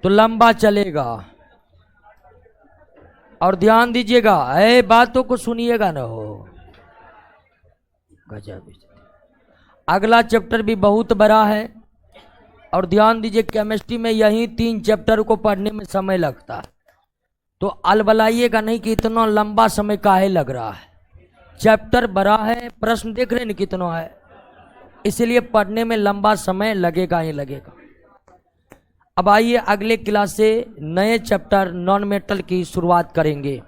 तो लंबा चलेगा और ध्यान दीजिएगा, ऐ बातों को सुनिएगा ना हो। गजब। अगला चैप्टर भी बहुत बड़ा है और ध्यान दीजिए, केमिस्ट्री में यही 3 चैप्टर को पढ़ने में समय लगता है। तो अलबलाइएगा नहीं कि इतना लंबा समय काहे लग रहा है। चैप्टर बड़ा है, प्रश्न देख रहे हैं कितना है, इसलिए पढ़ने में लंबा समय लगेगा ही लगेगा। अब आइए अगले क्लास से नए चैप्टर नॉन मेटल की शुरुआत करेंगे।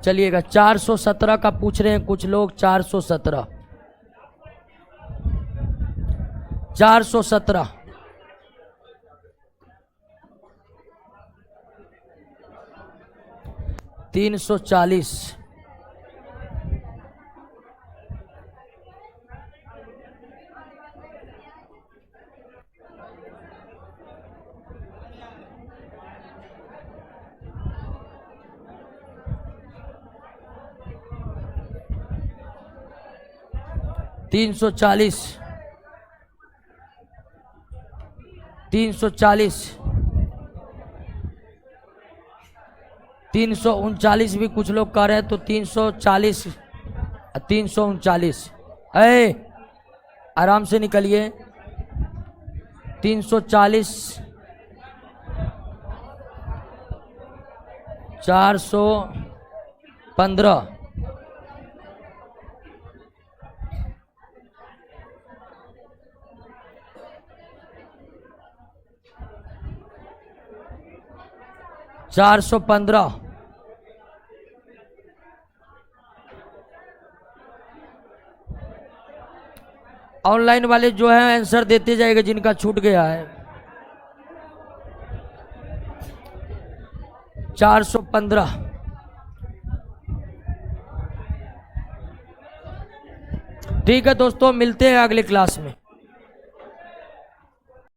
चलिएगा, 417 का पूछ रहे हैं कुछ लोग। 417 340 340 339 भी कुछ लोग कह रहे हैं। तो 340 339 आराम से निकलिए। 340 415 415 ऑनलाइन वाले जो है आंसर देते जाएगा जिनका छूट गया है। 415 ठीक है दोस्तों, मिलते हैं अगले क्लास में।